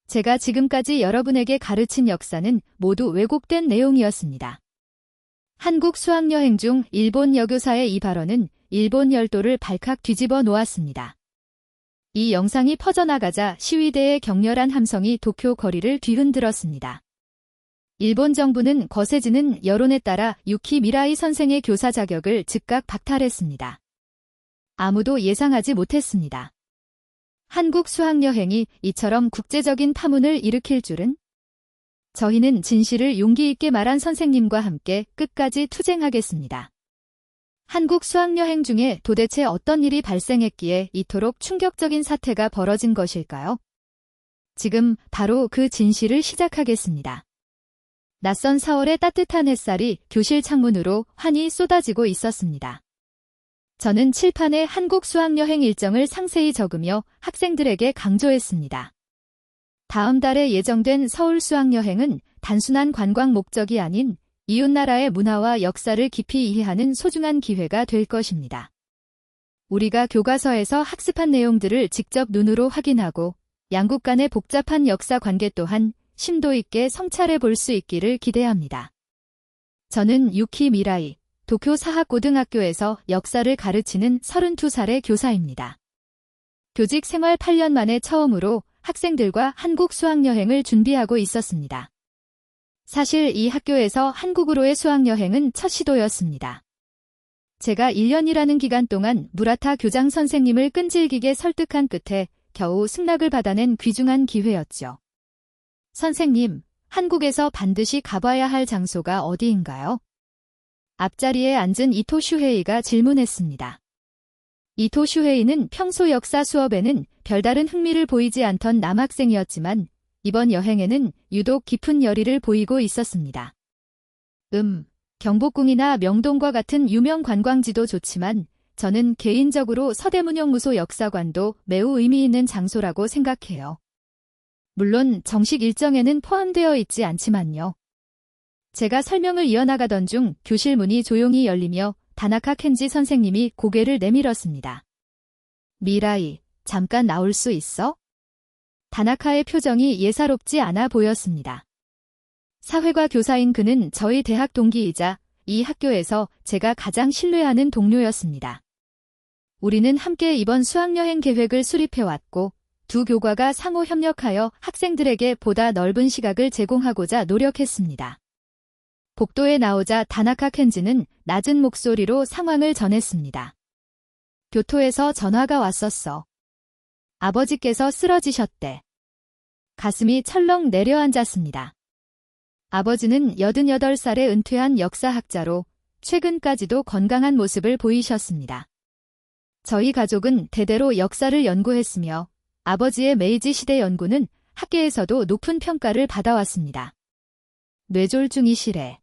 제가 지금까지 여러분에게 가르친 역사는 모두 왜곡된 내용이었습니다. 한국 수학여행 중 일본 여교사의 이 발언은 일본 열도를 발칵 뒤집어 놓았습니다. 이 영상이 퍼져나가자 시위대의 격렬한 함성이 도쿄 거리를 뒤흔들었습니다. 일본 정부는 거세지는 여론에 따라 유키 미라이 선생의 교사 자격을 즉각 박탈했습니다. 아무도 예상하지 못했습니다. 한국 수학여행이 이처럼 국제적인 파문을 일으킬 줄은? 저희는 진실을 용기 있게 말한 선생님과 함께 끝까지 투쟁하겠습니다. 한국 수학여행 중에 도대체 어떤 일이 발생했기에 이토록 충격적인 사태가 벌어진 것일까요? 지금 바로 그 진실을 시작하겠습니다. 낯선 4월의 따뜻한 햇살이 교실 창문으로 환히 쏟아지고 있었습니다. 저는 칠판에 한국 수학여행 일정을 상세히 적으며 학생들에게 강조했습니다. 다음 달에 예정된 서울 수학여행은 단순한 관광 목적이 아닌 이웃나라의 문화와 역사를 깊이 이해하는 소중한 기회가 될 것입니다. 우리가 교과서에서 학습한 내용들을 직접 눈으로 확인하고 양국 간의 복잡한 역사 관계 또한 심도 있게 성찰해 볼 수 있기를 기대합니다. 저는 유키 미라이, 도쿄 사학고등학교에서 역사를 가르치는 32살의 교사입니다. 교직 생활 8년 만에 처음으로 학생들과 한국 수학여행을 준비하고 있었습니다. 사실 이 학교에서 한국으로의 수학여행은 첫 시도였습니다. 제가 1년이라는 기간 동안 무라타 교장 선생님을 끈질기게 설득한 끝에 겨우 승낙을 받아낸 귀중한 기회였죠. 선생님, 한국에서 반드시 가봐야 할 장소가 어디인가요? 앞자리에 앉은 이토 슈헤이가 질문했습니다. 이토 슈헤이는 평소 역사 수업에는 별다른 흥미를 보이지 않던 남학생이었지만 이번 여행에는 유독 깊은 열의를 보이고 있었습니다. 경복궁이나 명동과 같은 유명 관광지도 좋지만 저는 개인적으로 서대문형무소 역사관도 매우 의미 있는 장소라고 생각해요. 물론 정식 일정에는 포함되어 있지 않지만요. 제가 설명을 이어나가던 중 교실 문이 조용히 열리며 다나카 켄지 선생님이 고개를 내밀었습니다. 미라이, 잠깐 나올 수 있어? 다나카의 표정이 예사롭지 않아 보였습니다. 사회과 교사인 그는 저희 대학 동기이자 이 학교에서 제가 가장 신뢰하는 동료였습니다. 우리는 함께 이번 수학여행 계획을 수립해왔고 두 교과가 상호 협력하여 학생들에게 보다 넓은 시각을 제공하고자 노력했습니다. 복도에 나오자 다나카 켄지는 낮은 목소리로 상황을 전했습니다. 교토에서 전화가 왔었어. 아버지께서 쓰러지셨대. 가슴이 철렁 내려앉았습니다. 아버지는 88살에 은퇴한 역사학자로 최근까지도 건강한 모습을 보이셨습니다. 저희 가족은 대대로 역사를 연구했으며 아버지의 메이지 시대 연구는 학계에서도 높은 평가를 받아왔습니다. 뇌졸중이시래.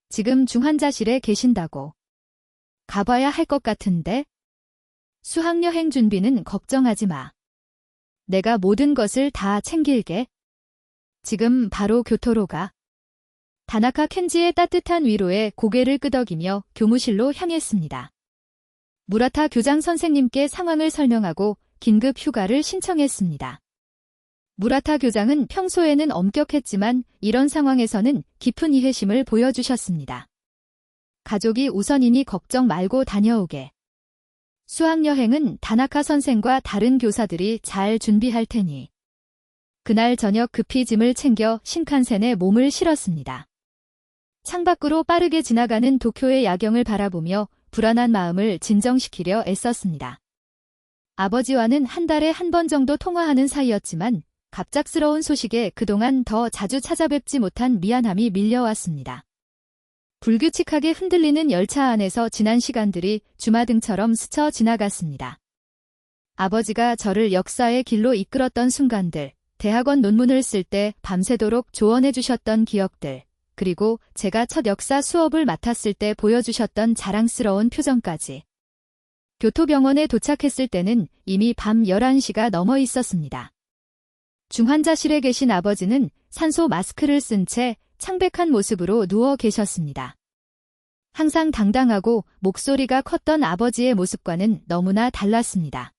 지금 중환자실에 계신다고. 가봐야 할 것 같은데? 수학여행 준비는 걱정하지 마. 내가 모든 것을 다 챙길게. 지금 바로 교토로 가. 다나카 켄지의 따뜻한 위로에 고개를 끄덕이며 교무실로 향했습니다. 무라타 교장 선생님께 상황을 설명하고 긴급 휴가를 신청했습니다. 무라타 교장은 평소에는 엄격했지만 이런 상황에서는 깊은 이해심을 보여주셨습니다. 가족이 우선이니 걱정 말고 다녀오게. 수학여행은 다나카 선생과 다른 교사들이 잘 준비할 테니. 그날 저녁 급히 짐을 챙겨 신칸센에 몸을 실었습니다. 창밖으로 빠르게 지나가는 도쿄의 야경을 바라보며 불안한 마음을 진정시키려 애썼습니다. 아버지와는 한 달에 한 번 정도 통화하는 사이였지만 갑작스러운 소식에 그동안 더 자주 찾아뵙지 못한 미안함이 밀려왔습니다. 불규칙하게 흔들리는 열차 안에서 지난 시간들이 주마등처럼 스쳐 지나갔습니다. 아버지가 저를 역사의 길로 이끌었던 순간들, 대학원 논문을 쓸 때 밤새도록 조언해 주셨던 기억들, 그리고 제가 첫 역사 수업을 맡았을 때 보여주셨던 자랑스러운 표정까지. 교토병원에 도착했을 때는 이미 밤 11시가 넘어 있었습니다. 중환자실에 계신 아버지는 산소 마스크를 쓴 채 창백한 모습으로 누워 계셨습니다. 항상 당당하고 목소리가 컸던 아버지의 모습과는 너무나 달랐습니다.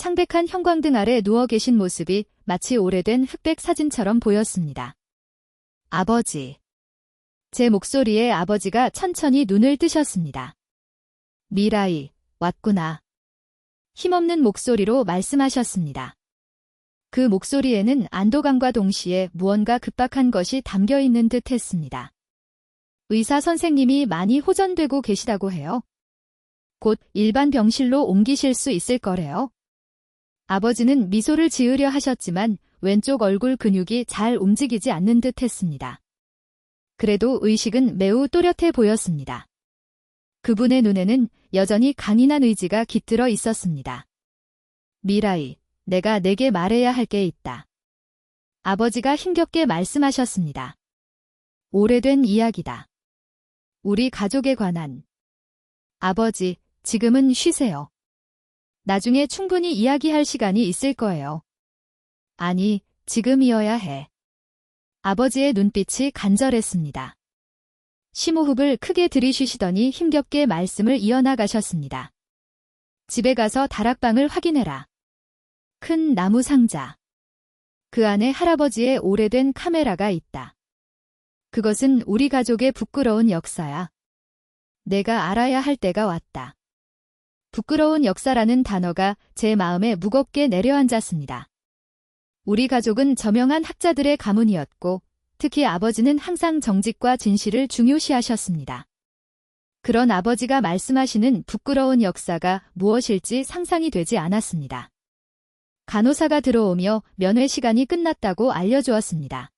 창백한 형광등 아래 누워 계신 모습이 마치 오래된 흑백 사진처럼 보였습니다. 아버지. 제 목소리에 아버지가 천천히 눈을 뜨셨습니다. 미라이, 왔구나. 힘없는 목소리로 말씀하셨습니다. 그 목소리에는 안도감과 동시에 무언가 급박한 것이 담겨 있는 듯 했습니다. 의사 선생님이 많이 호전되고 계시다고 해요. 곧 일반 병실로 옮기실 수 있을 거래요. 아버지는 미소를 지으려 하셨지만 왼쪽 얼굴 근육이 잘 움직이지 않는 듯 했습니다. 그래도 의식은 매우 또렷해 보였습니다. 그분의 눈에는 여전히 강인한 의지가 깃들어 있었습니다. 미라이, 내가 내게 말해야 할 게 있다. 아버지가 힘겹게 말씀하셨습니다. 오래된 이야기다. 우리 가족에 관한. 아버지, 지금은 쉬세요. 나중에 충분히 이야기할 시간이 있을 거예요. 아니, 지금이어야 해. 아버지의 눈빛이 간절했습니다. 심호흡을 크게 들이쉬시더니 힘겹게 말씀을 이어나가셨습니다. 집에 가서 다락방을 확인해라. 큰 나무 상자. 그 안에 할아버지의 오래된 카메라가 있다. 그것은 우리 가족의 부끄러운 역사야. 내가 알아야 할 때가 왔다. 부끄러운 역사라는 단어가 제 마음에 무겁게 내려앉았습니다. 우리 가족은 저명한 학자들의 가문이었고 특히 아버지는 항상 정직과 진실을 중요시하셨습니다. 그런 아버지가 말씀하시는 부끄러운 역사가 무엇일지 상상이 되지 않았습니다. 간호사가 들어오며 면회 시간이 끝났다고 알려주었습니다.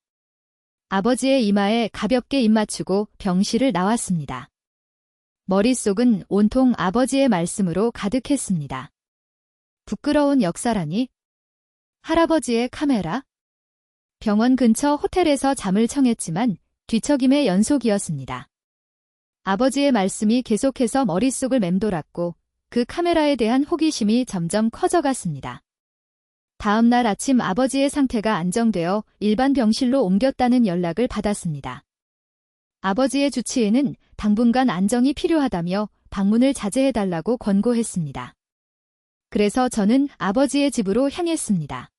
아버지의 이마에 가볍게 입맞추고 병실을 나왔습니다. 머릿속은 온통 아버지의 말씀으로 가득했습니다. 부끄러운 역사라니? 할아버지의 카메라? 병원 근처 호텔에서 잠을 청했지만 뒤척임의 연속이었습니다. 아버지의 말씀이 계속해서 머릿속을 맴돌았고 그 카메라에 대한 호기심이 점점 커져갔습니다. 다음 날 아침 아버지의 상태가 안정되어 일반 병실로 옮겼다는 연락을 받았습니다. 아버지의 주치의는 당분간 안정이 필요하다며 방문을 자제해달라고 권고했습니다. 그래서 저는 아버지의 집으로 향했습니다.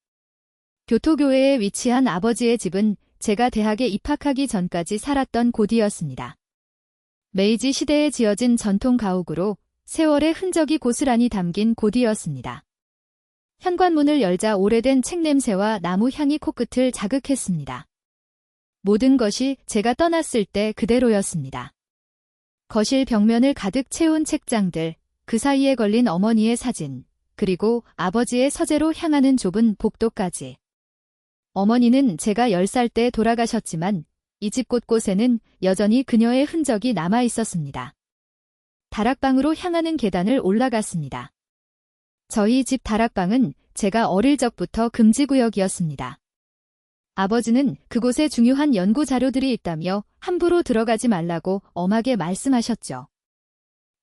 교토교회에 위치한 아버지의 집은 제가 대학에 입학하기 전까지 살았던 곳이었습니다. 메이지 시대에 지어진 전통 가옥으로 세월의 흔적이 고스란히 담긴 곳이었습니다. 현관문을 열자 오래된 책 냄새와 나무 향이 코끝을 자극했습니다. 모든 것이 제가 떠났을 때 그대로였습니다. 거실 벽면을 가득 채운 책장들, 그 사이에 걸린 어머니의 사진, 그리고 아버지의 서재로 향하는 좁은 복도까지. 어머니는 제가 10살 때 돌아가셨지만 이 집 곳곳에는 여전히 그녀의 흔적이 남아 있었습니다. 다락방으로 향하는 계단을 올라갔습니다. 저희 집 다락방은 제가 어릴 적부터 금지구역이었습니다. 아버지는 그곳에 중요한 연구 자료들이 있다며 함부로 들어가지 말라고 엄하게 말씀하셨죠.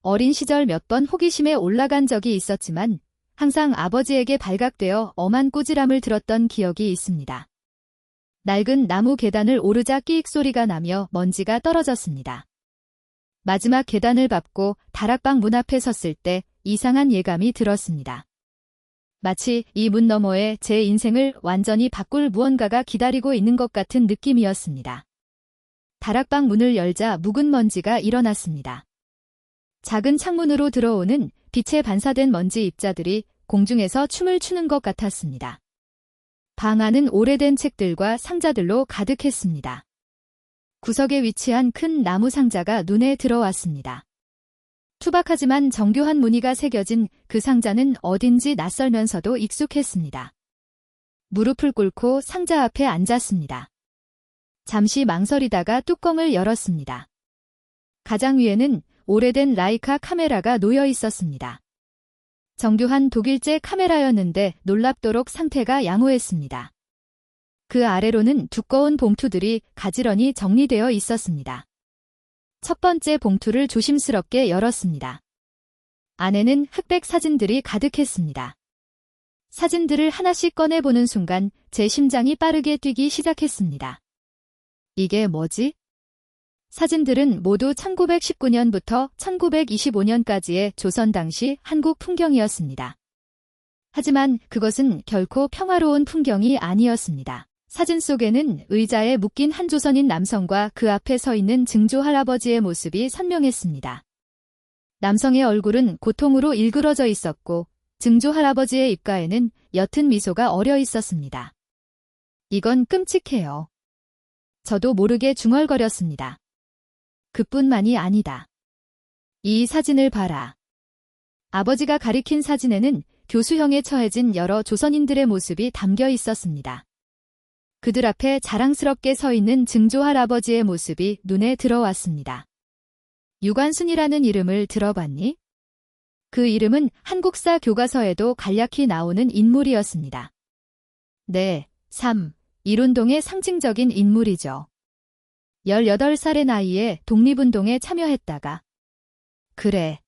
어린 시절 몇 번 호기심에 올라간 적이 있었지만 항상 아버지에게 발각되어 엄한 꾸지람을 들었던 기억이 있습니다. 낡은 나무 계단을 오르자 끼익 소리가 나며 먼지가 떨어졌습니다. 마지막 계단을 밟고 다락방 문 앞에 섰을 때 이상한 예감이 들었습니다. 마치 이 문 너머에 제 인생을 완전히 바꿀 무언가가 기다리고 있는 것 같은 느낌이었습니다. 다락방 문을 열자 묵은 먼지가 일어났습니다. 작은 창문으로 들어오는 빛에 반사된 먼지 입자들이 공중에서 춤을 추는 것 같았습니다. 방 안은 오래된 책들과 상자들로 가득했습니다. 구석에 위치한 큰 나무 상자가 눈에 들어왔습니다. 투박하지만 정교한 무늬가 새겨진 그 상자는 어딘지 낯설면서도 익숙했습니다. 무릎을 꿇고 상자 앞에 앉았습니다. 잠시 망설이다가 뚜껑을 열었습니다. 가장 위에는 오래된 라이카 카메라가 놓여 있었습니다. 정교한 독일제 카메라였는데 놀랍도록 상태가 양호했습니다. 그 아래로는 두꺼운 봉투들이 가지런히 정리되어 있었습니다. 첫 번째 봉투를 조심스럽게 열었습니다. 안에는 흑백 사진들이 가득했습니다. 사진들을 하나씩 꺼내보는 순간 제 심장이 빠르게 뛰기 시작했습니다. 이게 뭐지? 사진들은 모두 1919년부터 1925년까지의 조선 당시 한국 풍경이었습니다. 하지만 그것은 결코 평화로운 풍경이 아니었습니다. 사진 속에는 의자에 묶인 한 조선인 남성과 그 앞에 서 있는 증조 할아버지의 모습이 선명했습니다. 남성의 얼굴은 고통으로 일그러져 있었고 증조 할아버지의 입가에는 옅은 미소가 어려 있었습니다. 이건 끔찍해요. 저도 모르게 중얼거렸습니다. 그뿐만이 아니다. 이 사진을 봐라. 아버지가 가리킨 사진에는 교수형에 처해진 여러 조선인들의 모습이 담겨 있었습니다. 그들 앞에 자랑스럽게 서 있는 증조 할아버지의 모습이 눈에 들어왔습니다. 유관순이라는 이름을 들어봤니? 그 이름은 한국사 교과서에도 간략히 나오는 인물이었습니다. 네, 1운동의 상징적인 인물이죠. 18살의 나이에 독립운동에 참여했다가 그래.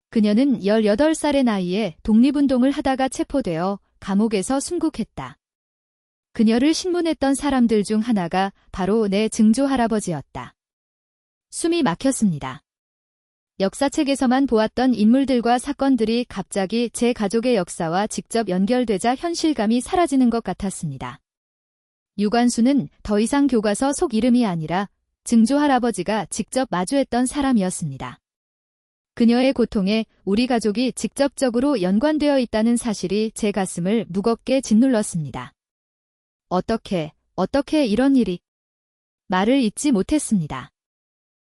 그녀는 18살의 나이에 독립운동을 하다가 체포되어 감옥에서 순국했다. 그녀를 신문했던 사람들 중 하나가 바로 내 증조 할아버지였다. 숨이 막혔습니다. 역사책에서만 보았던 인물들과 사건들이 갑자기 제 가족의 역사와 직접 연결되자 현실감이 사라지는 것 같았습니다. 유관수는 더 이상 교과서 속 이름이 아니라 증조 할아버지가 직접 마주했던 사람이었습니다. 그녀의 고통에 우리 가족이 직접적으로 연관되어 있다는 사실이 제 가슴을 무겁게 짓눌렀습니다. 어떻게 이런 일이? 말을 잇지 못했습니다.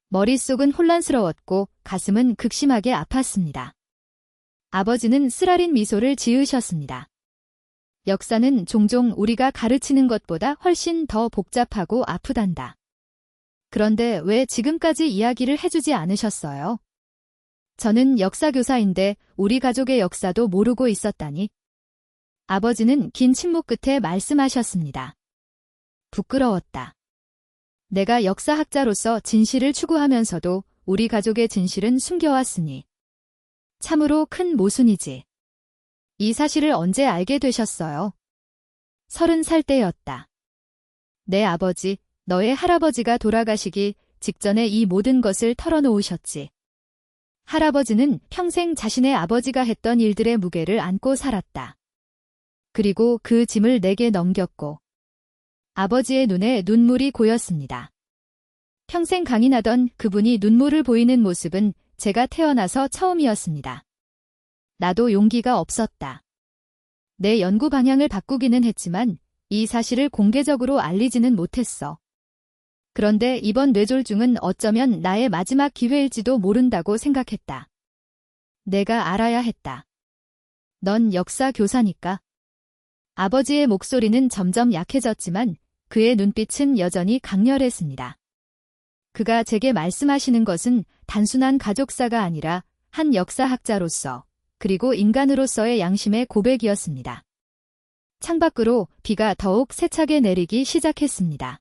머릿속은 혼란스러웠고 가슴은 극심하게 아팠습니다. 아버지는 쓰라린 미소를 지으셨습니다. 역사는 종종 우리가 가르치는 것보다 훨씬 더 복잡하고 아프단다. 그런데 왜 지금까지 이야기를 해주지 않으셨어요? 저는 역사교사인데 우리 가족의 역사도 모르고 있었다니. 아버지는 긴 침묵 끝에 말씀하셨습니다. 부끄러웠다. 내가 역사학자로서 진실을 추구하면서도 우리 가족의 진실은 숨겨왔으니 참으로 큰 모순이지. 이 사실을 언제 알게 되셨어요? 30살 때였다. 내 아버지, 너의 할아버지가 돌아가시기 직전에 이 모든 것을 털어놓으셨지. 할아버지는 평생 자신의 아버지가 했던 일들의 무게를 안고 살았다. 그리고 그 짐을 내게 넘겼고 아버지의 눈에 눈물이 고였습니다. 평생 강인하던 그분이 눈물을 보이는 모습은 제가 태어나서 처음이었습니다. 나도 용기가 없었다. 내 연구 방향을 바꾸기는 했지만 이 사실을 공개적으로 알리지는 못했어. 그런데 이번 뇌졸중은 어쩌면 나의 마지막 기회일지도 모른다고 생각했다. 내가 알아야 했다. 넌 역사 교사니까. 아버지의 목소리는 점점 약해졌지만 그의 눈빛은 여전히 강렬했습니다. 그가 제게 말씀하시는 것은 단순한 가족사가 아니라 한 역사학자로서 그리고 인간으로서의 양심의 고백이었습니다. 창밖으로 비가 더욱 세차게 내리기 시작했습니다.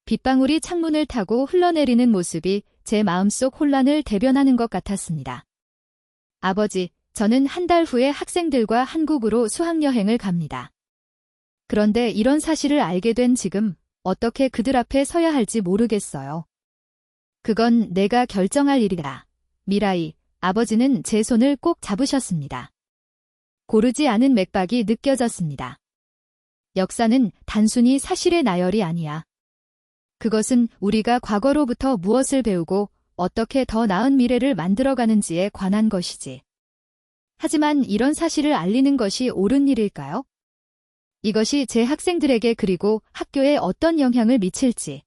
빗방울이 창문을 타고 흘러내리는 모습이 제 마음속 혼란을 대변하는 것 같았습니다. 아버지, 저는 한 달 후에 학생들과 한국으로 수학여행을 갑니다. 그런데 이런 사실을 알게 된 지금 어떻게 그들 앞에 서야 할지 모르겠어요. 그건 내가 결정할 일이다. 미라이, 아버지는 제 손을 꼭 잡으셨습니다. 고르지 않은 맥박이 느껴졌습니다. 역사는 단순히 사실의 나열이 아니야. 그것은 우리가 과거로부터 무엇을 배우고 어떻게 더 나은 미래를 만들어가는지에 관한 것이지. 하지만 이런 사실을 알리는 것이 옳은 일일까요? 이것이 제 학생들에게 그리고 학교에 어떤 영향을 미칠지.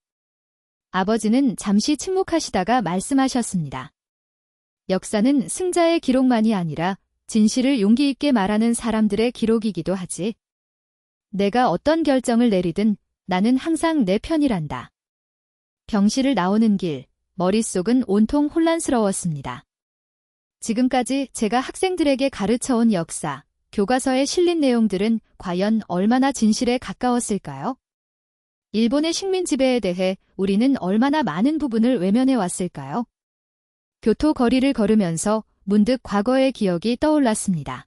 아버지는 잠시 침묵하시다가 말씀하셨습니다. 역사는 승자의 기록만이 아니라 진실을 용기 있게 말하는 사람들의 기록이기도 하지. 내가 어떤 결정을 내리든 나는 항상 내 편이란다. 병실을 나오는 길, 머릿속은 온통 혼란스러웠습니다. 지금까지 제가 학생들에게 가르쳐온 역사, 교과서에 실린 내용들은 과연 얼마나 진실에 가까웠을까요? 일본의 식민 지배에 대해 우리는 얼마나 많은 부분을 외면해 왔을까요? 교토 거리를 걸으면서 문득 과거의 기억이 떠올랐습니다.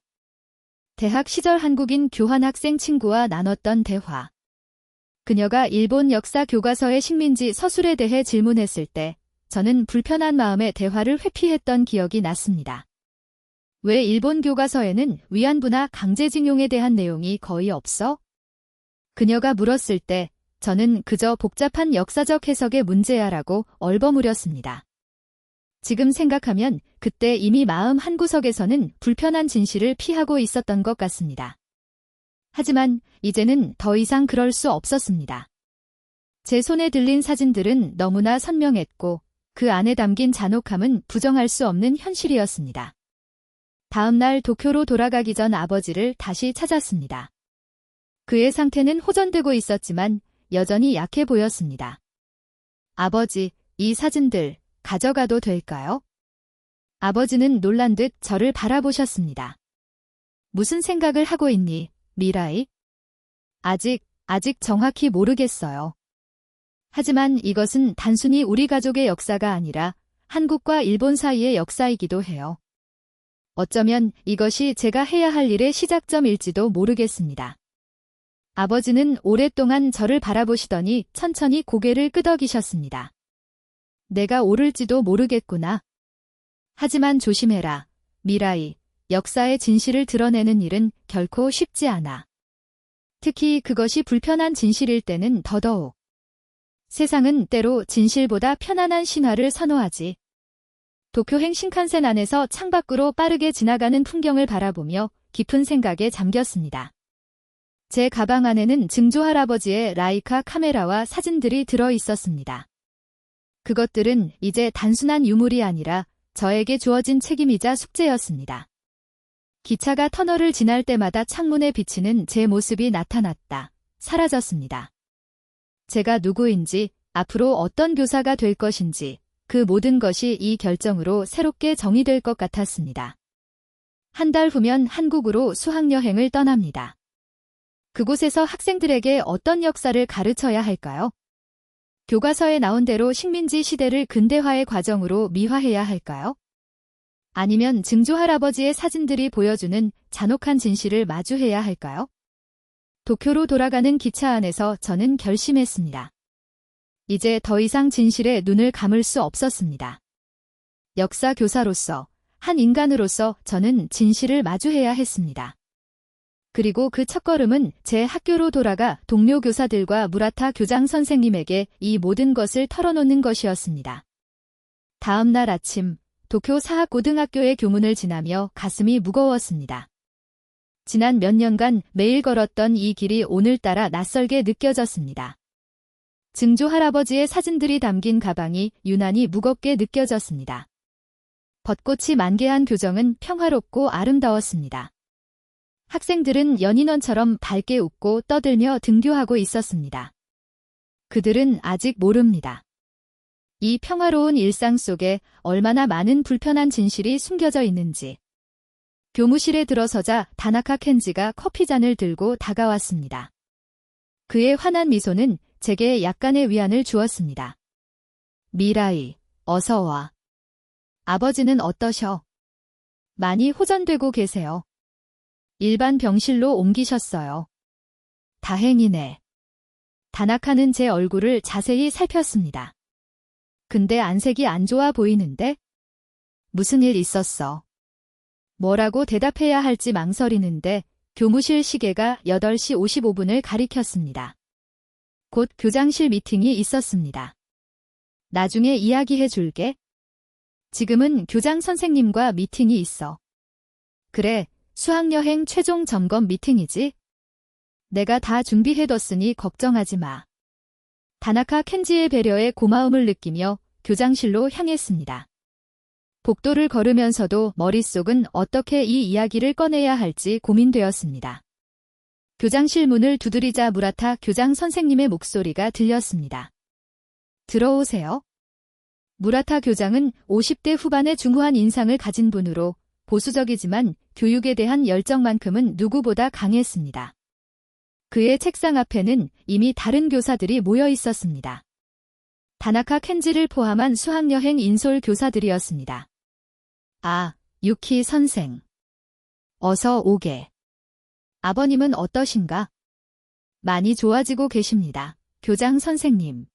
대학 시절 한국인 교환학생 친구와 나눴던 대화. 그녀가 일본 역사 교과서의 식민지 서술에 대해 질문했을 때 저는 불편한 마음에 대화를 회피했던 기억이 났습니다. 왜 일본 교과서에는 위안부나 강제징용에 대한 내용이 거의 없어? 그녀가 물었을 때 저는 그저 복잡한 역사적 해석의 문제야라고 얼버무렸습니다. 지금 생각하면 그때 이미 마음 한구석에서는 불편한 진실을 피하고 있었던 것 같습니다. 하지만 이제는 더 이상 그럴 수 없었습니다. 제 손에 들린 사진들은 너무나 선명했고 그 안에 담긴 잔혹함은 부정할 수 없는 현실이었습니다. 다음 날 도쿄로 돌아가기 전 아버지를 다시 찾았습니다. 그의 상태는 호전되고 있었지만 여전히 약해 보였습니다. 아버지, 이 사진들 가져가도 될까요? 아버지는 놀란 듯 저를 바라보셨습니다. 무슨 생각을 하고 있니, 미라이? 아직 정확히 모르겠어요. 하지만 이것은 단순히 우리 가족의 역사가 아니라 한국과 일본 사이의 역사이기도 해요. 어쩌면 이것이 제가 해야 할 일의 시작점일지도 모르겠습니다. 아버지는 오랫동안 저를 바라보시더니 천천히 고개를 끄덕이셨습니다. 내가 옳을지도 모르겠구나. 하지만 조심해라, 미라이. 역사의 진실을 드러내는 일은 결코 쉽지 않아. 특히 그것이 불편한 진실일 때는 더더욱. 세상은 때로 진실보다 편안한 신화를 선호하지. 도쿄행 신칸센 안에서 창밖으로 빠르게 지나가는 풍경을 바라보며 깊은 생각에 잠겼습니다. 제 가방 안에는 증조 할아버지의 라이카 카메라와 사진들이 들어 있었습니다. 그것들은 이제 단순한 유물이 아니라 저에게 주어진 책임이자 숙제였습니다. 기차가 터널을 지날 때마다 창문에 비치는 제 모습이 나타났다. 사라졌습니다. 제가 누구인지, 앞으로 어떤 교사가 될 것인지, 그 모든 것이 이 결정으로 새롭게 정의될 것 같았습니다. 한 달 후면 한국으로 수학여행을 떠납니다. 그곳에서 학생들에게 어떤 역사를 가르쳐야 할까요? 교과서에 나온 대로 식민지 시대를 근대화의 과정으로 미화해야 할까요? 아니면 증조 할아버지의 사진들이 보여주는 잔혹한 진실을 마주해야 할까요? 도쿄로 돌아가는 기차 안에서 저는 결심했습니다. 이제 더 이상 진실에 눈을 감을 수 없었습니다. 역사 교사로서, 한 인간으로서 저는 진실을 마주해야 했습니다. 그리고 그 첫걸음은 제 학교로 돌아가 동료 교사들과 무라타 교장 선생님에게 이 모든 것을 털어놓는 것이었습니다. 다음 날 아침, 도쿄 사학고등학교의 교문을 지나며 가슴이 무거웠습니다. 지난 몇 년간 매일 걸었던 이 길이 오늘따라 낯설게 느껴졌습니다. 증조 할아버지의 사진들이 담긴 가방이 유난히 무겁게 느껴졌습니다. 벚꽃이 만개한 교정은 평화롭고 아름다웠습니다. 학생들은 연인원처럼 밝게 웃고 떠들며 등교하고 있었습니다. 그들은 아직 모릅니다. 이 평화로운 일상 속에 얼마나 많은 불편한 진실이 숨겨져 있는지. 교무실에 들어서자 다나카 켄지가 커피잔을 들고 다가왔습니다. 그의 환한 미소는 제게 약간의 위안을 주었습니다. 미라이, 어서 와. 아버지는 어떠셔? 많이 호전되고 계세요. 일반 병실로 옮기셨어요. 다행이네. 다나카는 제 얼굴을 자세히 살폈습니다. 근데 안색이 안 좋아 보이는데? 무슨 일 있었어? 뭐라고 대답해야 할지 망설이는데 교무실 시계가 8시 55분을 가리켰습니다. 곧 교장실 미팅이 있었습니다. 나중에 이야기해 줄게. 지금은 교장 선생님과 미팅이 있어. 그래, 수학여행 최종 점검 미팅이지? 내가 다 준비해뒀으니 걱정하지 마. 다나카 켄지의 배려에 고마움을 느끼며 교장실로 향했습니다. 복도를 걸으면서도 머릿속은 어떻게 이 이야기를 꺼내야 할지 고민되었습니다. 교장실 문을 두드리자 무라타 교장 선생님의 목소리가 들렸습니다. 들어오세요. 무라타 교장은 50대 후반의 중후한 인상을 가진 분으로 보수적이지만 교육에 대한 열정만큼은 누구보다 강했습니다. 그의 책상 앞에는 이미 다른 교사들이 모여 있었습니다. 다나카 켄지를 포함한 수학여행 인솔 교사들이었습니다. 아, 유키 선생. 어서 오게. 아버님은 어떠신가? 많이 좋아지고 계십니다. 교장 선생님.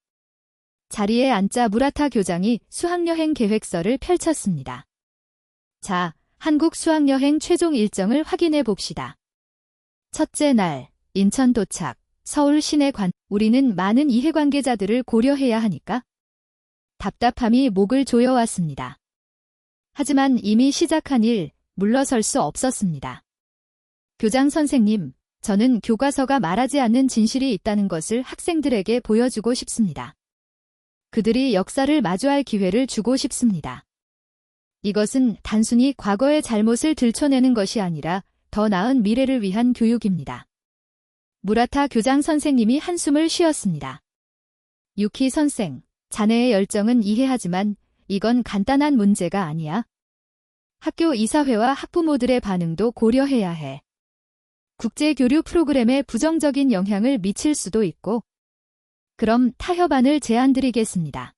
자리에 앉자 무라타 교장이 수학여행 계획서를 펼쳤습니다. 자, 한국 수학여행 최종 일정을 확인해 봅시다. 첫째 날, 인천 도착, 서울 시내관. 우리는 많은 이해관계자들을 고려해야 하니까 답답함이 목을 조여왔습니다. 하지만 이미 시작한 일, 물러설 수 없었습니다. 교장 선생님, 저는 교과서가 말하지 않는 진실이 있다는 것을 학생들에게 보여주고 싶습니다. 그들이 역사를 마주할 기회를 주고 싶습니다. 이것은 단순히 과거의 잘못을 들춰내는 것이 아니라 더 나은 미래를 위한 교육입니다. 무라타 교장 선생님이 한숨을 쉬었습니다. 유키 선생, 자네의 열정은 이해하지만 이건 간단한 문제가 아니야. 학교 이사회와 학부모들의 반응도 고려해야 해. 국제교류 프로그램에 부정적인 영향을 미칠 수도 있고. 그럼 타협안을 제안드리겠습니다.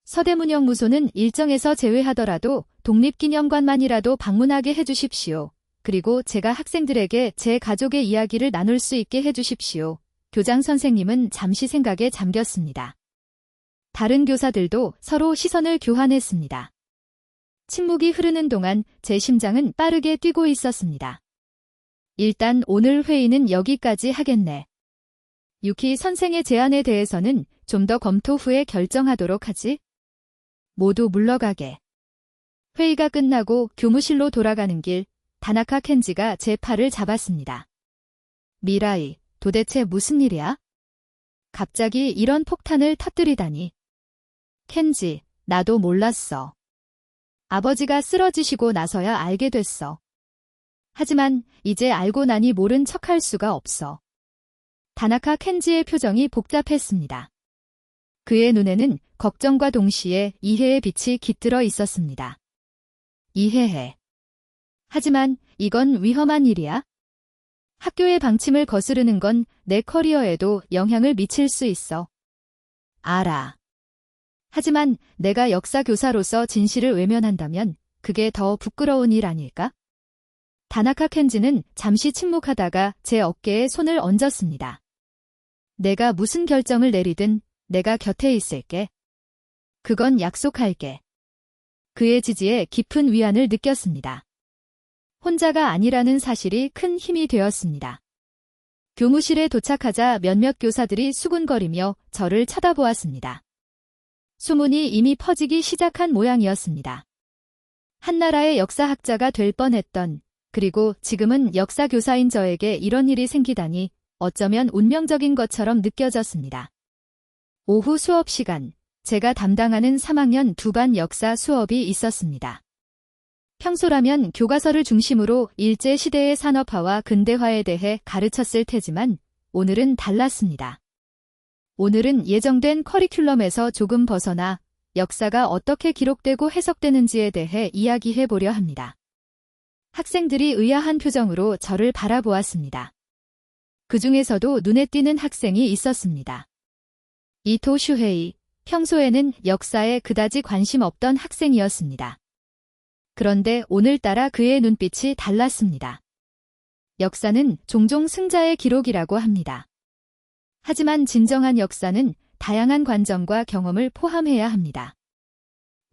서대문영무소는 일정에서 제외하더라도 독립기념관만이라도 방문하게 해주십시오. 그리고 제가 학생들에게 제 가족의 이야기를 나눌 수 있게 해주십시오. 교장 선생님은 잠시 생각에 잠겼습니다. 다른 교사들도 서로 시선을 교환했습니다. 침묵이 흐르는 동안 제 심장은 빠르게 뛰고 있었습니다. 일단 오늘 회의는 여기까지 하겠네. 유키 선생의 제안에 대해서는 좀 더 검토 후에 결정하도록 하지. 모두 물러가게. 회의가 끝나고 교무실로 돌아가는 길, 다나카 켄지가 제 팔을 잡았습니다. 미라이, 도대체 무슨 일이야? 갑자기 이런 폭탄을 터뜨리다니. 켄지, 나도 몰랐어. 아버지가 쓰러지시고 나서야 알게 됐어. 하지만 이제 알고 나니 모른 척할 수가 없어. 다나카 켄지의 표정이 복잡했습니다. 그의 눈에는 걱정과 동시에 이해의 빛이 깃들어 있었습니다. 이해해. 하지만 이건 위험한 일이야. 학교의 방침을 거스르는 건 내 커리어에도 영향을 미칠 수 있어. 알아. 하지만 내가 역사 교사로서 진실을 외면한다면 그게 더 부끄러운 일 아닐까? 다나카 켄지는 잠시 침묵하다가 제 어깨에 손을 얹었습니다. 내가 무슨 결정을 내리든 내가 곁에 있을게. 그건 약속할게. 그의 지지에 깊은 위안을 느꼈습니다. 혼자가 아니라는 사실이 큰 힘이 되었습니다. 교무실에 도착하자 몇몇 교사들이 수군거리며 저를 쳐다보았습니다. 소문이 이미 퍼지기 시작한 모양이었습니다. 한나라의 역사학자가 될 뻔했던, 그리고 지금은 역사교사인 저에게 이런 일이 생기다니 어쩌면 운명적인 것처럼 느껴졌습니다. 오후 수업 시간, 제가 담당하는 3학년 2반 역사 수업이 있었습니다. 평소라면 교과서를 중심으로 일제시대의 산업화와 근대화에 대해 가르쳤을 테지만 오늘은 달랐습니다. 오늘은 예정된 커리큘럼에서 조금 벗어나 역사가 어떻게 기록되고 해석되는지에 대해 이야기해 보려 합니다. 학생들이 의아한 표정으로 저를 바라보았습니다. 그 중에서도 눈에 띄는 학생이 있었습니다. 이토 슈헤이, 평소에는 역사에 그다지 관심 없던 학생이었습니다. 그런데 오늘따라 그의 눈빛이 달랐습니다. 역사는 종종 승자의 기록이라고 합니다. 하지만 진정한 역사는 다양한 관점과 경험을 포함해야 합니다.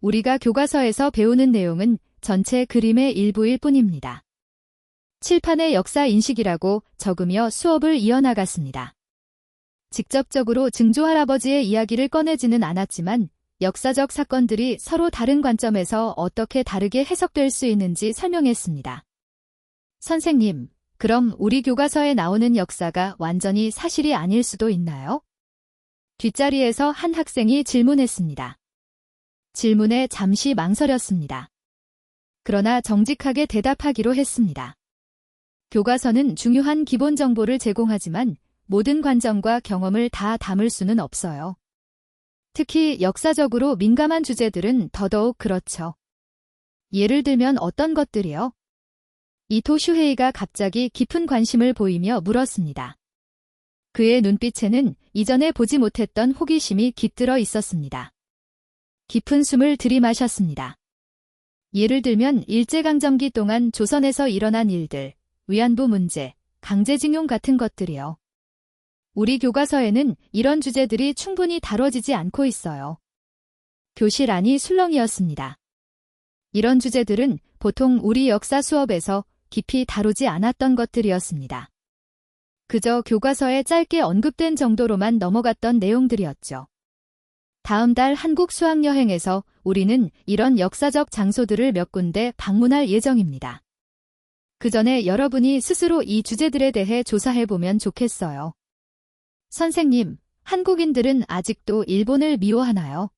우리가 교과서에서 배우는 내용은 전체 그림의 일부일 뿐입니다. 칠판의 역사 인식이라고 적으며 수업을 이어나갔습니다. 직접적으로 증조할아버지의 이야기를 꺼내지는 않았지만 역사적 사건들이 서로 다른 관점에서 어떻게 다르게 해석될 수 있는지 설명했습니다. 선생님, 그럼 우리 교과서에 나오는 역사가 완전히 사실이 아닐 수도 있나요? 뒷자리에서 한 학생이 질문했습니다. 질문에 잠시 망설였습니다. 그러나 정직하게 대답하기로 했습니다. 교과서는 중요한 기본 정보를 제공하지만 모든 관점과 경험을 다 담을 수는 없어요. 특히 역사적으로 민감한 주제들은 더더욱 그렇죠. 예를 들면 어떤 것들이요? 이토 슈헤이가 갑자기 깊은 관심을 보이며 물었습니다. 그의 눈빛에는 이전에 보지 못했던 호기심이 깃들어 있었습니다. 깊은 숨을 들이마셨습니다. 예를 들면 일제강점기 동안 조선에서 일어난 일들, 위안부 문제, 강제징용 같은 것들이요. 우리 교과서에는 이런 주제들이 충분히 다뤄지지 않고 있어요. 교실 안이 술렁이었습니다. 이런 주제들은 보통 우리 역사 수업에서 깊이 다루지 않았던 것들이었습니다. 그저 교과서에 짧게 언급된 정도로만 넘어갔던 내용들이었죠. 다음 달 한국 수학여행에서 우리는 이런 역사적 장소들을 몇 군데 방문할 예정입니다. 그 전에 여러분이 스스로 이 주제들에 대해 조사해보면 좋겠어요. 선생님, 한국인들은 아직도 일본을 미워하나요?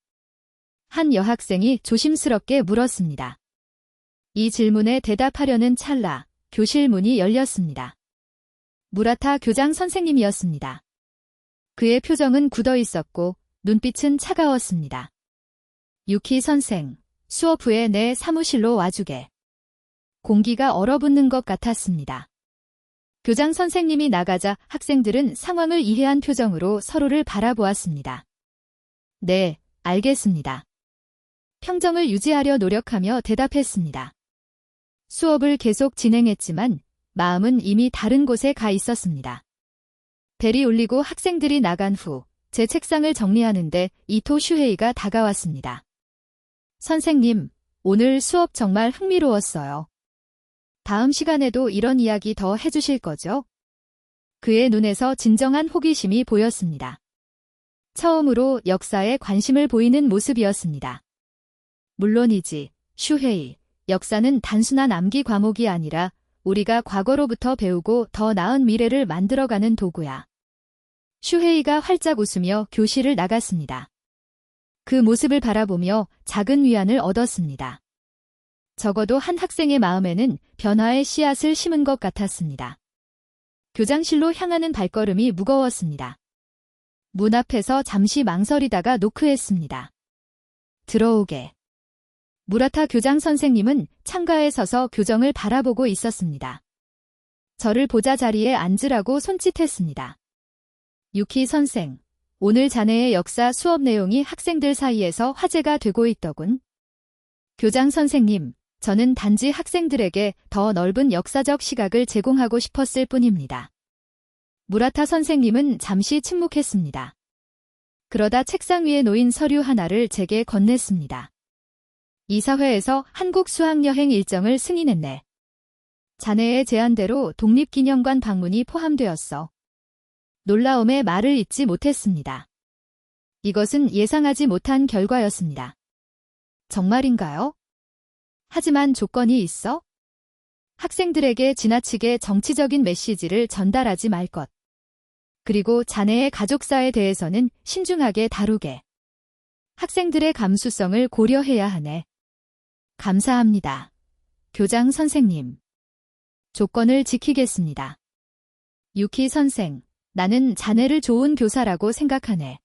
한 여학생이 조심스럽게 물었습니다. 이 질문에 대답하려는 찰나 교실 문이 열렸습니다. 무라타 교장 선생님이었습니다. 그의 표정은 굳어 있었고 눈빛은 차가웠습니다. 유키 선생, 수업 후에 내 사무실로 와주게. 공기가 얼어붙는 것 같았습니다. 교장 선생님이 나가자 학생들은 상황을 이해한 표정으로 서로를 바라보았습니다. 네, 알겠습니다. 평정을 유지하려 노력하며 대답했습니다. 수업을 계속 진행했지만 마음은 이미 다른 곳에 가 있었습니다. 벨이 울리고 학생들이 나간 후 제 책상을 정리하는데 이토 슈헤이가 다가왔습니다. 선생님, 오늘 수업 정말 흥미로웠어요. 다음 시간에도 이런 이야기 더 해주실 거죠? 그의 눈에서 진정한 호기심이 보였습니다. 처음으로 역사에 관심을 보이는 모습이었습니다. 물론이지, 슈헤이. 역사는 단순한 암기 과목이 아니라 우리가 과거로부터 배우고 더 나은 미래를 만들어가는 도구야. 슈헤이가 활짝 웃으며 교실을 나갔습니다. 그 모습을 바라보며 작은 위안을 얻었습니다. 적어도 한 학생의 마음에는 변화의 씨앗을 심은 것 같았습니다. 교장실로 향하는 발걸음이 무거웠습니다. 문 앞에서 잠시 망설이다가 노크했습니다. 들어오게. 무라타 교장 선생님은 창가에 서서 교정을 바라보고 있었습니다. 저를 보자 자리에 앉으라고 손짓했습니다. 유키 선생, 오늘 자네의 역사 수업 내용이 학생들 사이에서 화제가 되고 있더군. 교장 선생님, 저는 단지 학생들에게 더 넓은 역사적 시각을 제공하고 싶었을 뿐입니다. 무라타 선생님은 잠시 침묵했습니다. 그러다 책상 위에 놓인 서류 하나를 제게 건넸습니다. 이사회에서 한국 수학여행 일정을 승인했네. 자네의 제안대로 독립기념관 방문이 포함되었어. 놀라움에 말을 잇지 못했습니다. 이것은 예상하지 못한 결과였습니다. 정말인가요? 하지만 조건이 있어? 학생들에게 지나치게 정치적인 메시지를 전달하지 말 것. 그리고 자네의 가족사에 대해서는 신중하게 다루게. 학생들의 감수성을 고려해야 하네. 감사합니다. 교장 선생님. 조건을 지키겠습니다. 유키 선생, 나는 자네를 좋은 교사라고 생각하네.